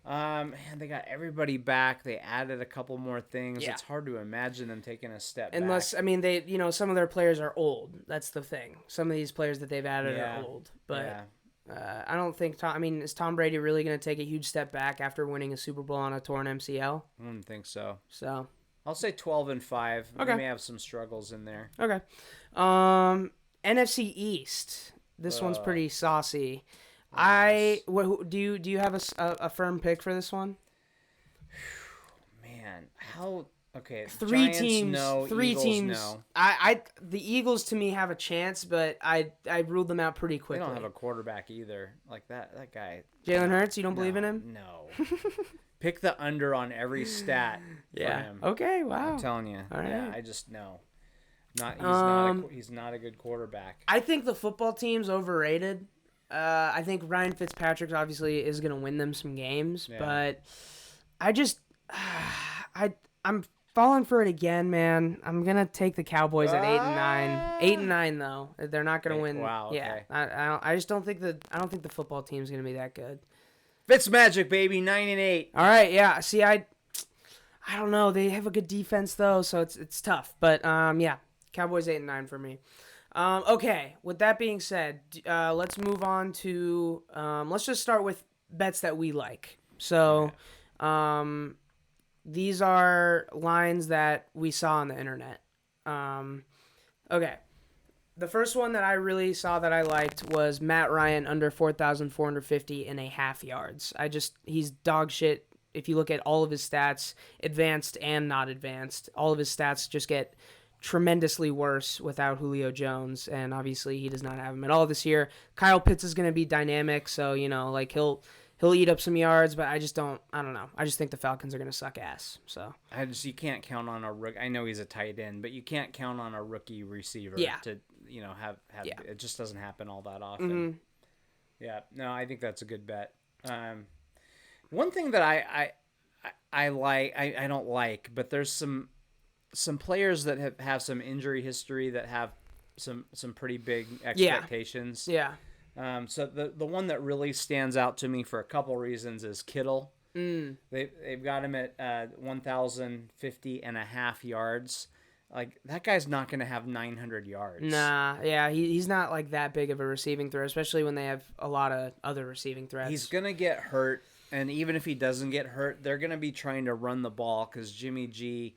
Man, they got everybody back. They added a couple more things. Yeah. It's hard to imagine them taking a step Unless, back. I mean, they, some of their players are old. That's the thing. Some of these players that they've added are old. But I don't think is Tom Brady really going to take a huge step back after winning a Super Bowl on a torn MCL? I don't think so. So I'll say 12-5. Okay. They may have some struggles in there. Okay. NFC East. This one's pretty saucy. Nice. Do you have a firm pick for this one? Man, how? Okay, Three Giants, teams. no. Three Eagles, teams. No. The Eagles to me have a chance, but I ruled them out pretty They quickly. don't have a quarterback either. Like that guy. Jalen Hurts. You don't believe in him? No. Pick the under on every stat. Yeah. For him. Okay. Wow. I'm telling you. All right. Yeah, I just know. He's not a good quarterback. I think the football team's overrated. I think Ryan Fitzpatrick obviously is going to win them some games, but I just I'm falling for it again, man. I'm going to take the Cowboys at 8-9. 8-9 though. They're not going to win. Wow, okay. Yeah. I just don't think the football team's going to be that good. Fitzmagic, baby, 9-8. All right, yeah. See, I don't know. They have a good defense though, so it's tough. But yeah, Cowboys 8-9 for me. Okay, with that being said, let's move on to let's just start with bets that we like. So, these are lines that we saw on the internet. Okay. The first one that I really saw that I liked was Matt Ryan under 4,450.5 yards. He's dog shit. If you look at all of his stats, advanced and not advanced, all of his stats just get tremendously worse without Julio Jones, and obviously he does not have him at all this year. Kyle Pitts is going to be dynamic, so he'll eat up some yards, but I don't know. I just think the Falcons are going to suck ass. So You can't count on a rookie. I know he's a tight end, but you can't count on a rookie receiver to have it just doesn't happen all that often. Mm-hmm. Yeah, no, I think that's a good bet. One thing that I don't like, but there's some players that have some injury history that have some pretty big expectations. Yeah. So the one that really stands out to me for a couple reasons is Kittle. They've got him at 1,050.5 yards. Like, that guy's not going to have 900 yards. Nah, yeah, he's not like that big of a receiving threat, especially when they have a lot of other receiving threats. He's going to get hurt, and even if he doesn't get hurt, they're going to be trying to run the ball because Jimmy G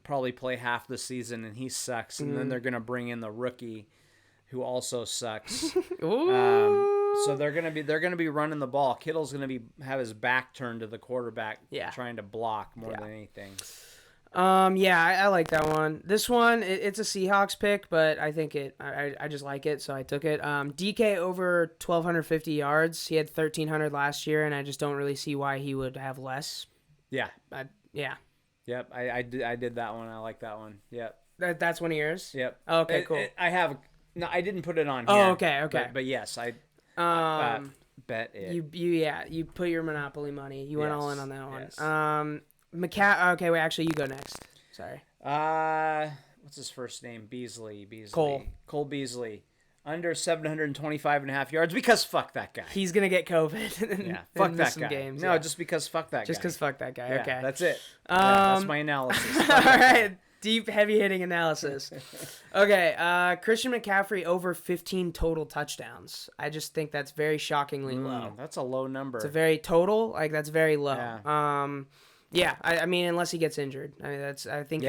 probably play half the season and he sucks, and then they're going to bring in the rookie who also sucks. So they're going to be running the ball. Kittle's going to have his back turned to the quarterback, trying to block more than anything. I like that one. This one, it's a Seahawks pick, but I think I just like it, so I took it. DK over 1,250 yards. He had 1,300 last year, and I just don't really see why he would have less. Yeah. Yeah. Yep, I did that one. I like that one. Yep. That's one of yours? Yep. Oh, okay, cool. I didn't put it on here. Oh, okay. But yes, I bet it. You put your Monopoly money. You went all in on that one. Yes. Okay, wait, actually, you go next. Sorry. What's his first name? Beasley. Cole Beasley. Under 725.5 yards because fuck that guy. He's going to get COVID. Yeah, fuck that guy. Games, no, just because fuck that guy. Just because fuck that guy. Yeah, okay. that's it. That's my analysis. All right. Deep, heavy-hitting analysis. Okay, Christian McCaffrey over 15 total touchdowns. I just think that's very shockingly low. That's a low number. It's a very total, that's very low. Yeah. I mean, unless he gets injured. I mean, I think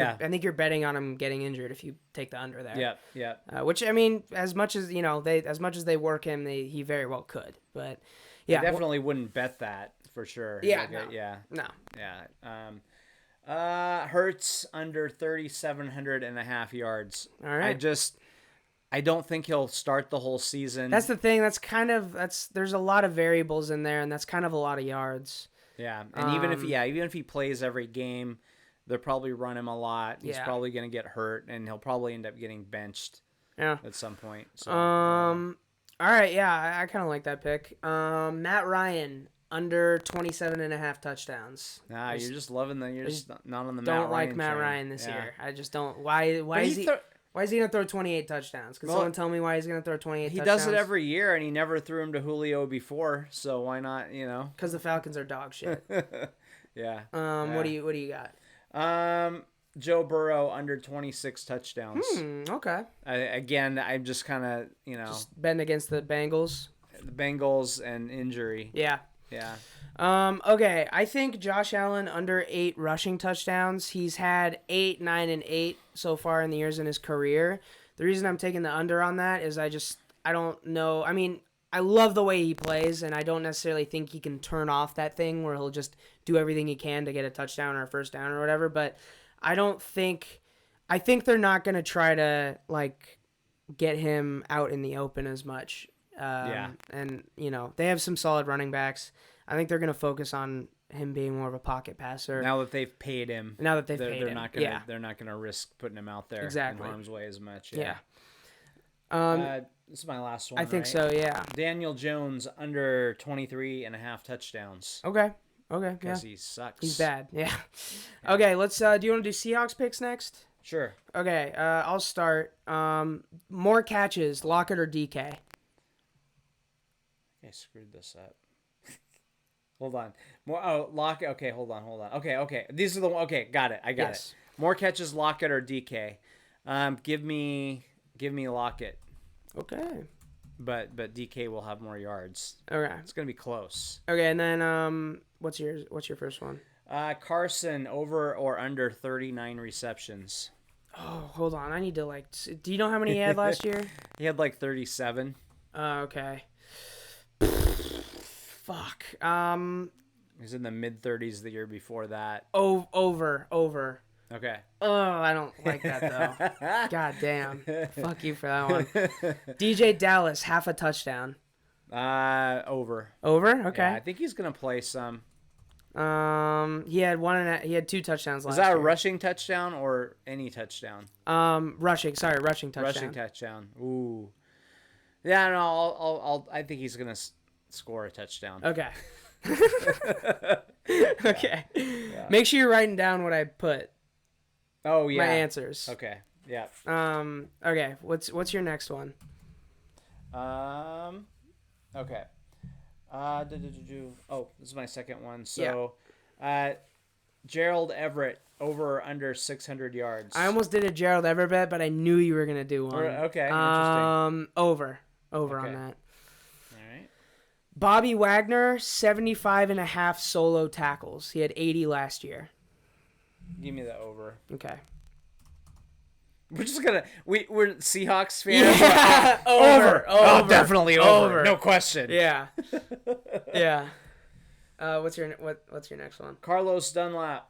you're betting on him getting injured if you take the under there. Yeah. Which, I mean, as much as they work him, he very well could. But yeah, I definitely wouldn't bet that for sure. Yeah. No. Yeah. Hurts under 3,700.5 yards. All right. I don't think he'll start the whole season. That's the thing. There's a lot of variables in there, and that's kind of a lot of yards. Yeah, and even if he plays every game, They'll probably run him a lot. He's Yeah. probably going to get hurt, and he'll probably end up getting benched at some point. So, all right, yeah, I kind of like that pick. Matt Ryan, under 27.5 touchdowns. Nah, you're just loving the. You're just not on the. Don't like Ryan Matt train. Ryan this year. I just don't. Why is he? Why is he gonna throw 28 touchdowns? Can someone tell me why he's gonna throw 28 touchdowns? He does it every year, and he never threw him to Julio before. So why not? You know. Because the Falcons are dog shit. Yeah. What do you got? Joe Burrow under 26 touchdowns. Okay. I'm just kind of just betting against the Bengals. The Bengals and injury. Yeah. Yeah. Okay, I think Josh Allen under 8 rushing touchdowns. He's had 8, 9, and 8 so far in the years in his career. The reason I'm taking the under on that is I don't know. I mean, I love the way he plays, and I don't necessarily think he can turn off that thing where he'll just do everything he can to get a touchdown or a first down or whatever, but I think they're not going to try to, get him out in the open as much. And, they have some solid running backs. I think they're going to focus on him being more of a pocket passer. Now that they've paid him. They're not going to risk putting him out there in harm's way as much. Yeah. This is my last one, I think so, yeah. Daniel Jones under 23.5 touchdowns. Okay. Because he sucks. He's bad, yeah. Okay, let's, do you want to do Seahawks picks next? Sure. Okay, I'll start. More catches, Lockett or DK? I screwed this up. Hold on. Lockett. Okay, hold on. Okay. These are the one. Okay, got it. I got it. More catches, Lockett or DK? Give me Lockett. Okay. But DK will have more yards. Okay. It's gonna be close. Okay, and then what's your first one? Carson over or under 39 receptions. Oh, hold on. I need to do you know how many he had last year? He had 37. Okay. Fuck. He's in the mid-30s the year before that. Oh, over. Okay. Oh, I don't like that though. God damn. Fuck you for that one. DJ Dallas, half a touchdown. Over. Over? Okay. Yeah, I think he's gonna play some. He had 2 touchdowns last year. Is that a rushing touchdown or any touchdown? Rushing touchdown. Rushing touchdown. Ooh. Yeah, no, I think he's gonna score a touchdown. Okay. Okay. Yeah. Make sure you're writing down what I put. Oh yeah. My answers. Okay. Yeah. Okay. What's your next one? Okay. Oh, this is my second one. So, Gerald Everett over or under 600 yards. I almost did a Gerald Everett bet, but I knew you were gonna do one. Okay. Interesting. Over Okay. on that. All right. Bobby Wagner, 75.5 solo tackles. He had 80 last year. Give me the over. Okay. We're just gonna we're Seahawks fans. Yeah. Over. Oh, definitely over. No question. Yeah. Yeah. What's your next one? Carlos Dunlap,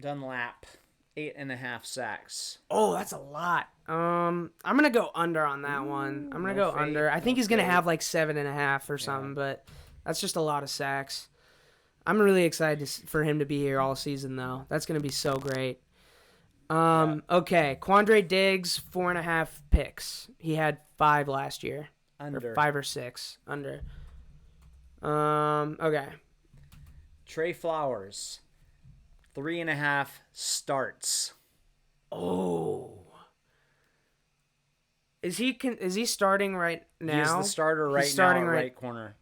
8.5 sacks. Oh, that's a lot. I'm gonna go under on that one. I'm gonna go under. I think he's gonna have 7.5 or something, but that's just a lot of sacks. I'm really excited for him to be here all season, though. That's gonna be so great. Okay, Quandre Diggs, 4.5 picks. He had 5 last year. Under. Or 5 or 6. Under. Okay. Trey Flowers, 3.5 starts. Oh. Is he starting right now? He's the starter right now at right corner.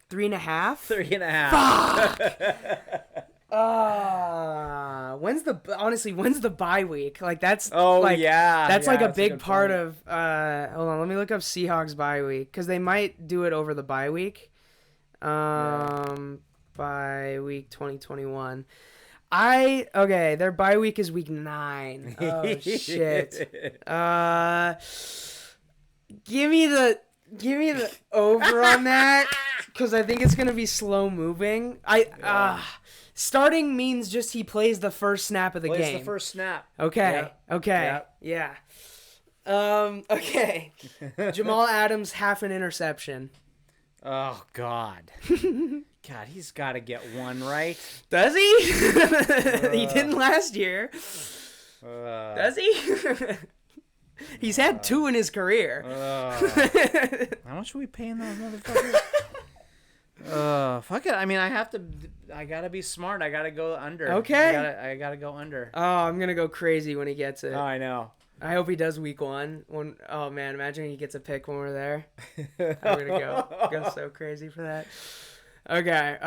3.5? 3.5. When's the bye week? That's yeah. That's a big part of hold on, let me look up Seahawks bye week cuz they might do it over the bye week. Bye week 2021. Their bye week is week 9. Oh shit. Give me the over on that cuz I think it's going to be slow moving. Starting means just he plays the first snap of the game. Plays the first snap. Okay. Yeah. Okay. Yeah. Okay. Jamal Adams, half an interception. Oh, God. God, he's got to get one, right? Does he? He didn't last year. Does he? He's had 2 in his career. How much are we paying those motherfuckers? Fuck it. I mean, I gotta be smart. I gotta go under. Okay. I gotta go under. Oh, I'm gonna go crazy when he gets it. Oh, I know. I hope he does week 1. Oh man, imagine he gets a pick when we're there. I'm gonna go so crazy for that. Okay.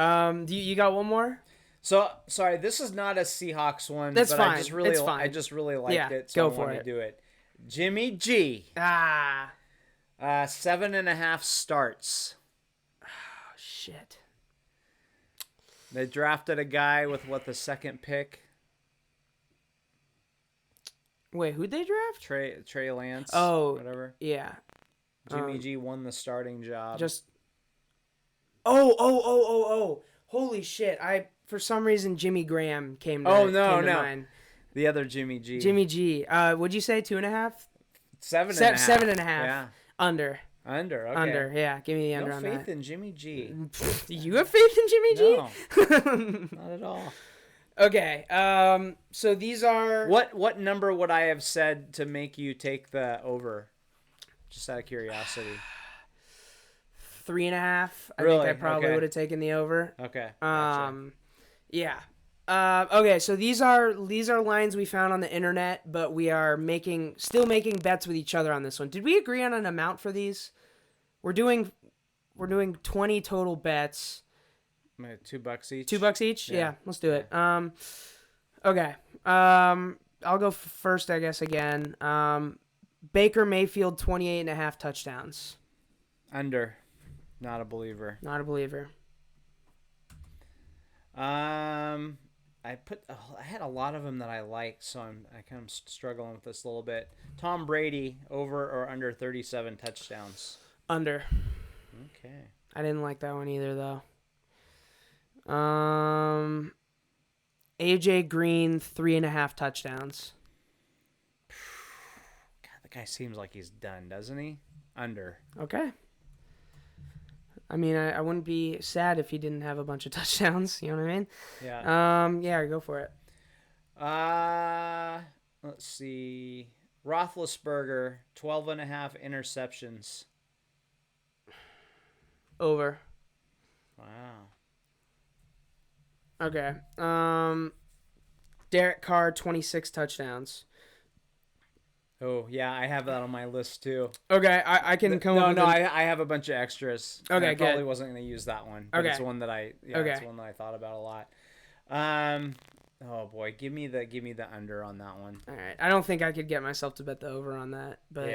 You got one more? So sorry, this is not a Seahawks one. That's but fine. I just really liked it. So go I for wanted it. to do it. Jimmy G. 7.5 starts. Oh shit. They drafted a guy with the second pick. Wait, who'd they draft? Trey Lance. Oh, whatever. Yeah. Jimmy G won the starting job. Oh. Holy shit. For some reason Jimmy Graham came to mind. The other Jimmy G. Jimmy G. Would you say 2.5? 7.5. 7.5. Yeah. Under. Okay. Under. Yeah. Give me the under on that. No faith in Jimmy G. Do you have faith in Jimmy G? No. Not at all. Okay. So these are. What number would I have said to make you take the over? Just out of curiosity. 3.5. Really? I think I probably would have taken the over. Okay. Gotcha. Yeah. Okay, so these are lines we found on the internet, but we are still making bets with each other on this one. Did we agree on an amount for these? We're doing 20 total bets. $2 each. $2 each? Yeah, let's do it. Okay. I'll go first, I guess, again. Baker Mayfield 28.5 touchdowns. Under. Not a believer. Not a believer. I had a lot of them that I liked, so I kind of struggling with this a little bit. Tom Brady, over or under 37 touchdowns? Under. Okay. I didn't like that one either, though. AJ Green, 3.5 touchdowns. God, the guy seems like he's done, doesn't he? Under. Okay. I mean, I wouldn't be sad if he didn't have a bunch of touchdowns. You know what I mean? Yeah. Yeah, go for it. Let's see. Roethlisberger, 12.5 interceptions. Over. Wow. Okay. Derek Carr, 26 touchdowns. Oh, yeah, I have that on my list, too. Okay, I can come up with I have a bunch of extras. Okay, I probably good. wasn't going to use that one. But it's one that it's one that I thought about a lot. Oh boy, give me the under on that one. All right. I don't think I could get myself to bet the over on that, but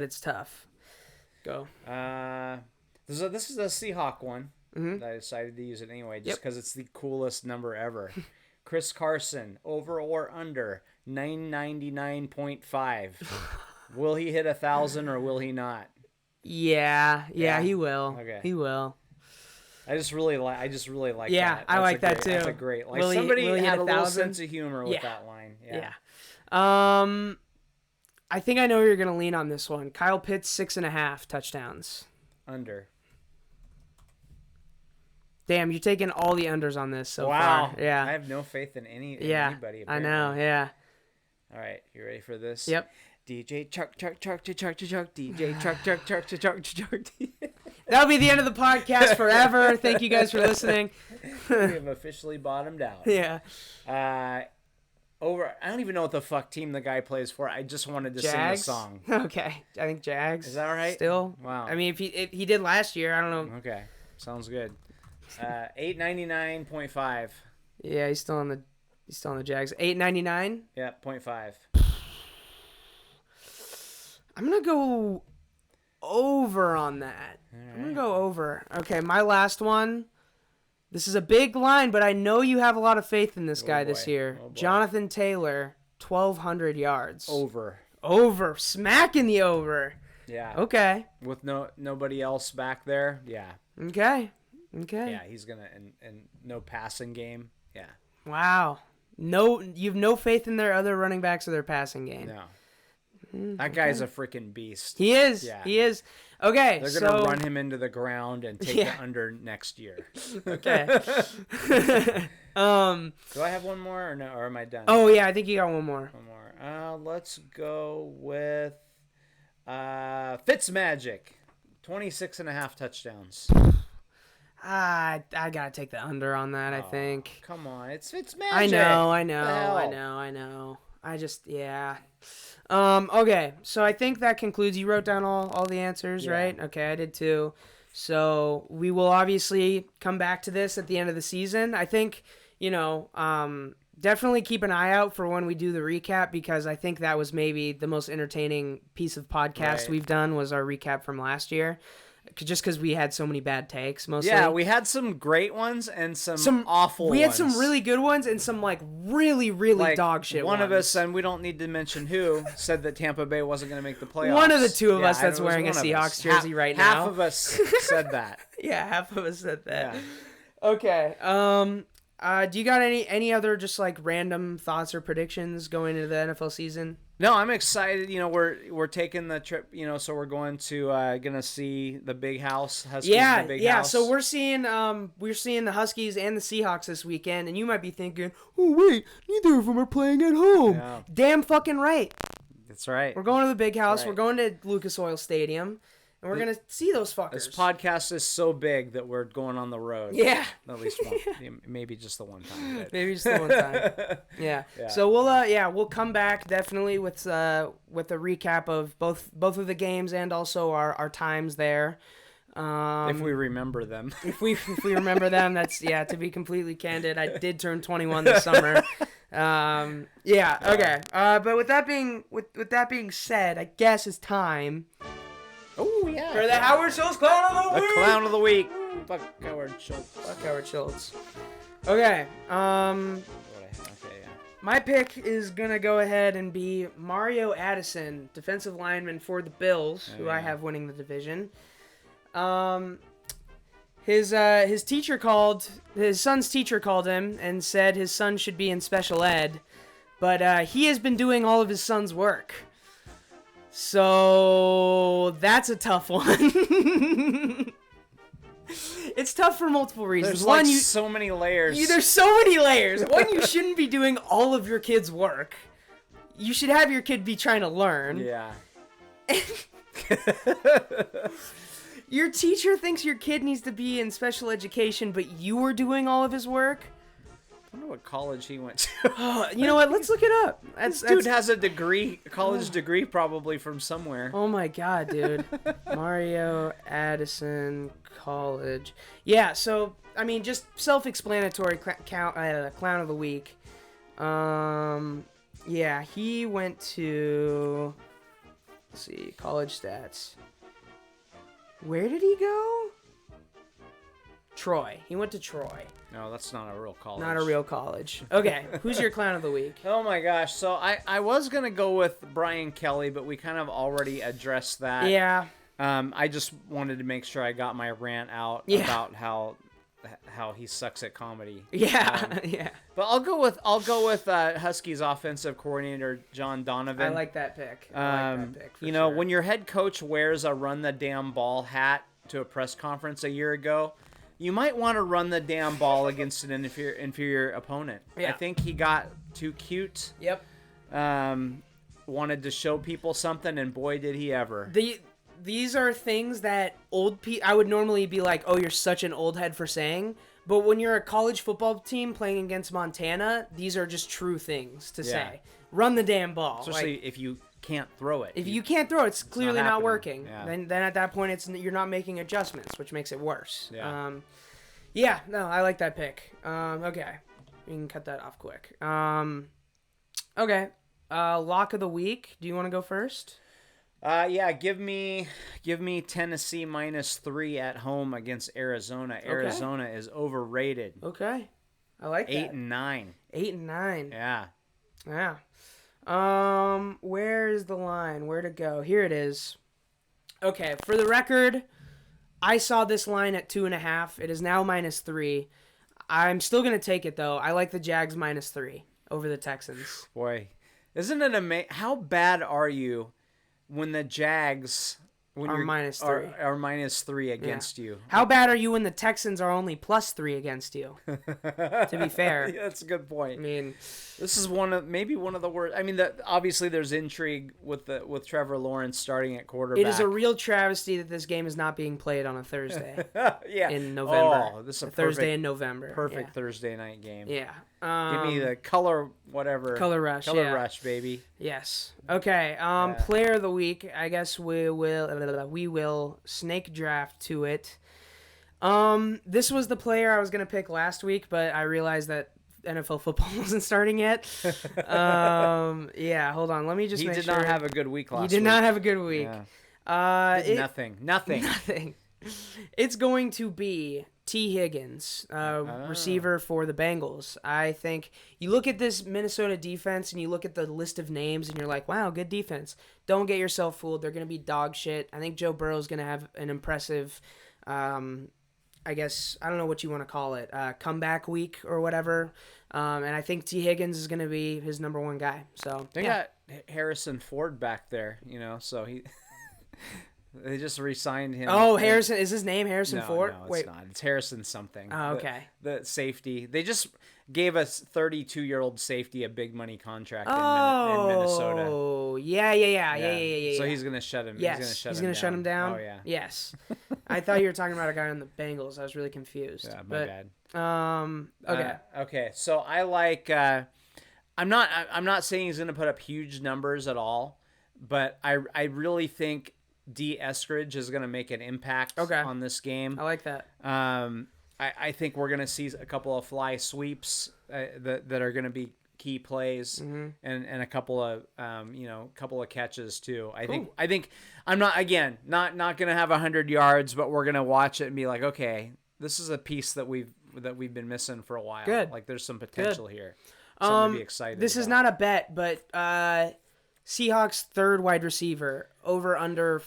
it's tough. Go. This is a Seahawk one. Mm-hmm. That I decided to use it anyway, just because it's the coolest number ever. Chris Carson, over or under 999.5. Will he hit 1,000 or will he not? Yeah, he will. Okay. He will. I just really like yeah, that. I like that too. That's a great. Like, will somebody he had hit a little 1,000? sense of humor with that line. Yeah. I think I know where you're gonna lean on this one. Kyle Pitts, 6.5 touchdowns. Under. Damn, you're taking all the unders on this so wow. far. Yeah. I have no faith in anybody. Apparently. I know. Yeah. All right, you ready for this? Yep. DJ Chuck DJ Chuck. That'll be the end of the podcast forever. Thank you guys for listening. We have officially bottomed out. Yeah. Over. I don't even know what the fuck team the guy plays for. I just wanted to Jags? sing the song. Okay. I think Jags. Is that all right? Still. Wow. I mean, if he did last year, I don't know. Okay. Sounds good. 899.5. Yeah, he's still on the Jags. 899. Yeah, 0.5. I'm gonna go over on that. Right. I'm gonna go over. Okay, my last one. This is a big line, but I know you have a lot of faith in this guy this year. Jonathan Taylor, 1,200 yards. Over. Smacking the over. Yeah. Okay. With nobody else back there. Yeah. Okay. Yeah, he's gonna and no passing game. Yeah. Wow. No, you've no faith in their other running backs or their passing game. No. That guy's a freaking beast. He is. Yeah. He is. Okay, They're going to run him into the ground and take the under next year. Okay. Do I have one more or no? Or am I done? Oh, yeah, I think you got one more. One more. Let's go with Fitzmagic. 26.5 touchdowns. I got to take the under on that, I think. Come on. It's Fitzmagic. I know. I just, yeah. Okay, so I think that concludes. You wrote down all the answers, right? Okay, I did too. So we will obviously come back to this at the end of the season. I think, definitely keep an eye out for when we do the recap, because I think that was maybe the most entertaining piece of podcast we've done was our recap from last year. Just because we had so many bad takes, mostly. Yeah, we had some great ones and some awful ones. We had some really good ones and some, really, really dog shit one ones. of us, and we don't need to mention who, said that Tampa Bay wasn't going to make the playoffs. One of the two of us that's wearing a Seahawks jersey right now. Half of us said that. Yeah, half of us said that. Yeah. Okay. Do you got any other just random thoughts or predictions going into the NFL season? No, I'm excited. We're taking the trip. So we're going to gonna see the big house. Huskies, the big house. So we're seeing the Huskies and the Seahawks this weekend, and you might be thinking, oh wait, neither of them are playing at home. Yeah. Damn fucking right. That's right. We're going to the big house. Right. We're going to Lucas Oil Stadium. And we're going to see those fuckers. This podcast is so big that we're going on the road. Yeah. At least one. Maybe just the one time. But. Maybe just the one time. Yeah. So we'll come back definitely with a recap of both of the games and also our times there. If we remember them. If we remember them, that's to be completely candid, I did turn 21 this summer. Okay. But with that being said, I guess it's time. Oh, yeah. For the Howard Schultz Clown of the Week. The Clown of the Week. Fuck Howard Schultz. Fuck Howard Schultz. Okay. My pick is going to go ahead and be Mario Addison, defensive lineman for the Bills, who I have winning the division. His son's teacher called him and said his son should be in special ed, but he has been doing all of his son's work. So that's a tough one. It's tough for multiple reasons. There's so many layers. There's so many layers. One, you shouldn't be doing all of your kid's work. You should have your kid be trying to learn. Yeah. Your teacher thinks your kid needs to be in special education, but you were doing all of his work? I wonder what college he went to. Oh, you know what? Let's look it up. This dude has a college degree probably from somewhere. Oh my god, dude. Mario Addison College. Yeah, so, just self-explanatory clown of the week. He went to... Let's see, college stats. Where did he go? Troy. He went to Troy. No, that's not a real college. Not a real college. Okay, who's your clown of the week? Oh my gosh. So I was going to go with Brian Kelly, but we kind of already addressed that. Yeah. I just wanted to make sure I got my rant out about how he sucks at comedy. Yeah. Yeah. But I'll go with Huskies offensive coordinator John Donovan. I like that pick. Sure. When your head coach wears a run the damn ball hat to a press conference a year ago, you might want to run the damn ball against an inferior opponent. Yeah. I think he got too cute. Yep. Wanted to show people something, and boy, did he ever. These are things that I would normally be like, oh, you're such an old head for saying. But when you're a college football team playing against Montana, these are just true things to say. Run the damn ball. Especially if you can't throw it. If you can't throw it, it's clearly not working. Yeah. Then at that point, you're not making adjustments, which makes it worse. Yeah. I like that pick. Okay. We can cut that off quick. Okay. Lock of the week. Do you want to go first? Give me Tennessee -3 at home against Arizona. Okay. Arizona is overrated. Okay. I like that. 8-9. 8-9. Yeah. Yeah. Where's the line? Where to go? Here it is. Okay, for the record, I saw this line at 2.5. It is now -3. I'm still gonna take it though. I like the Jags -3 over the Texans. Boy, isn't it amazing? How bad are you when the Jags are -3. Are -3 against you. How bad are you when the Texans are only +3 against you? To be fair. Yeah, that's a good point. I mean, this is maybe one of the worst. I mean, obviously there's intrigue with Trevor Lawrence starting at quarterback. it is a real travesty that this game is not being played on a Thursday. Yeah. In November. Oh, this is a Thursday in November. Perfect Thursday night game. Yeah. Give me the color rush. Color rush, baby. Yes. Okay. Player of the week. I guess we will snake draft to it. This was the player I was gonna pick last week, but I realized that NFL football wasn't starting yet. Yeah. Hold on. Let me just. He make did sure. not have a good week last week. He did not have a good week. Yeah. Nothing. It's going to be T. Higgins, receiver for the Bengals. I think you look at this Minnesota defense and you look at the list of names and you're like, wow, good defense. Don't get yourself fooled. They're going to be dog shit. I think Joe Burrow's going to have an impressive, I guess, I don't know what you want to call it, comeback week or whatever. And I think T. Higgins is going to be his number one guy. So they got Harrison Ford back there, so he... They just re-signed him. Oh, Harrison. Is his name Harrison Ford? No, it's not. It's Harrison something. Oh, okay. The safety. They just gave us 32-year-old safety a big money contract in Minnesota. Oh, yeah. So he's going to shut him. Yes, he's going to shut him down. Oh, yeah. Yes. I thought you were talking about a guy on the Bengals. I was really confused. Yeah, my bad. Okay. Okay, so I like... I'm not saying he's going to put up huge numbers at all, but I really think D. Eskridge is going to make an impact on this game. I like that. I think we're going to see a couple of fly sweeps that are going to be key plays, and a couple of catches too. I think I'm not going to have 100 yards, but we're going to watch it and be like, okay, this is a piece that we've been missing for a while. Good. Like there's some potential here. Something to be excited. This is not a bet, but Seahawks third wide receiver over under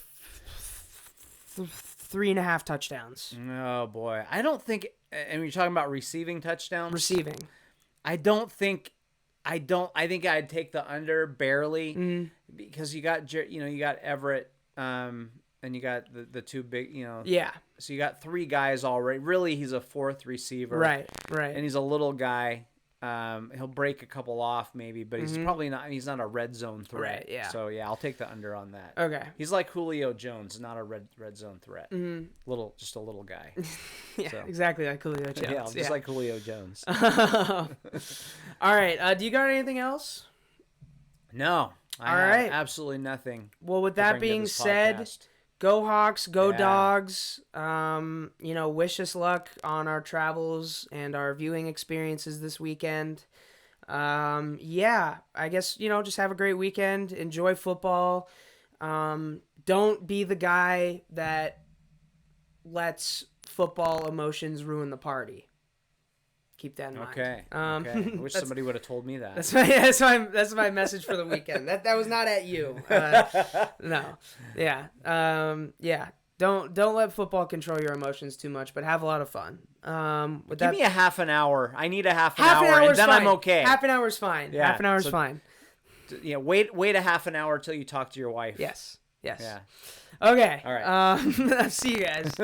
3.5 touchdowns. Oh boy, I don't think. And you're talking about receiving touchdowns. Receiving. I think I'd take the under barely because you got Everett, and you got the two big, Yeah. So you got three guys already. Really, he's a fourth receiver. Right. And he's a little guy. He'll break a couple off maybe, but he's probably not. He's not a red zone threat. Right, yeah. So yeah, I'll take the under on that. Okay. He's like Julio Jones, not a red zone threat. Just a little guy. Yeah, exactly like Julio Jones. Yeah, just like Julio Jones. All right. Do you got anything else? No. I have absolutely nothing. Well, with that being said, go Hawks, go Dogs. Wish us luck on our travels and our viewing experiences this weekend. I guess, just have a great weekend. Enjoy football. Don't be the guy that lets football emotions ruin the party. Keep that in mind. Okay. I wish somebody would have told me that. That's my message for the weekend. That was not at you. No. Yeah. Don't let football control your emotions too much, but have a lot of fun. Give me a half an hour. I need a half an hour, and then fine. I'm okay. Half an hour is fine. Yeah, half an hour is fine. Wait a half an hour till you talk to your wife. Yes. Yeah. Okay. All right. See you guys.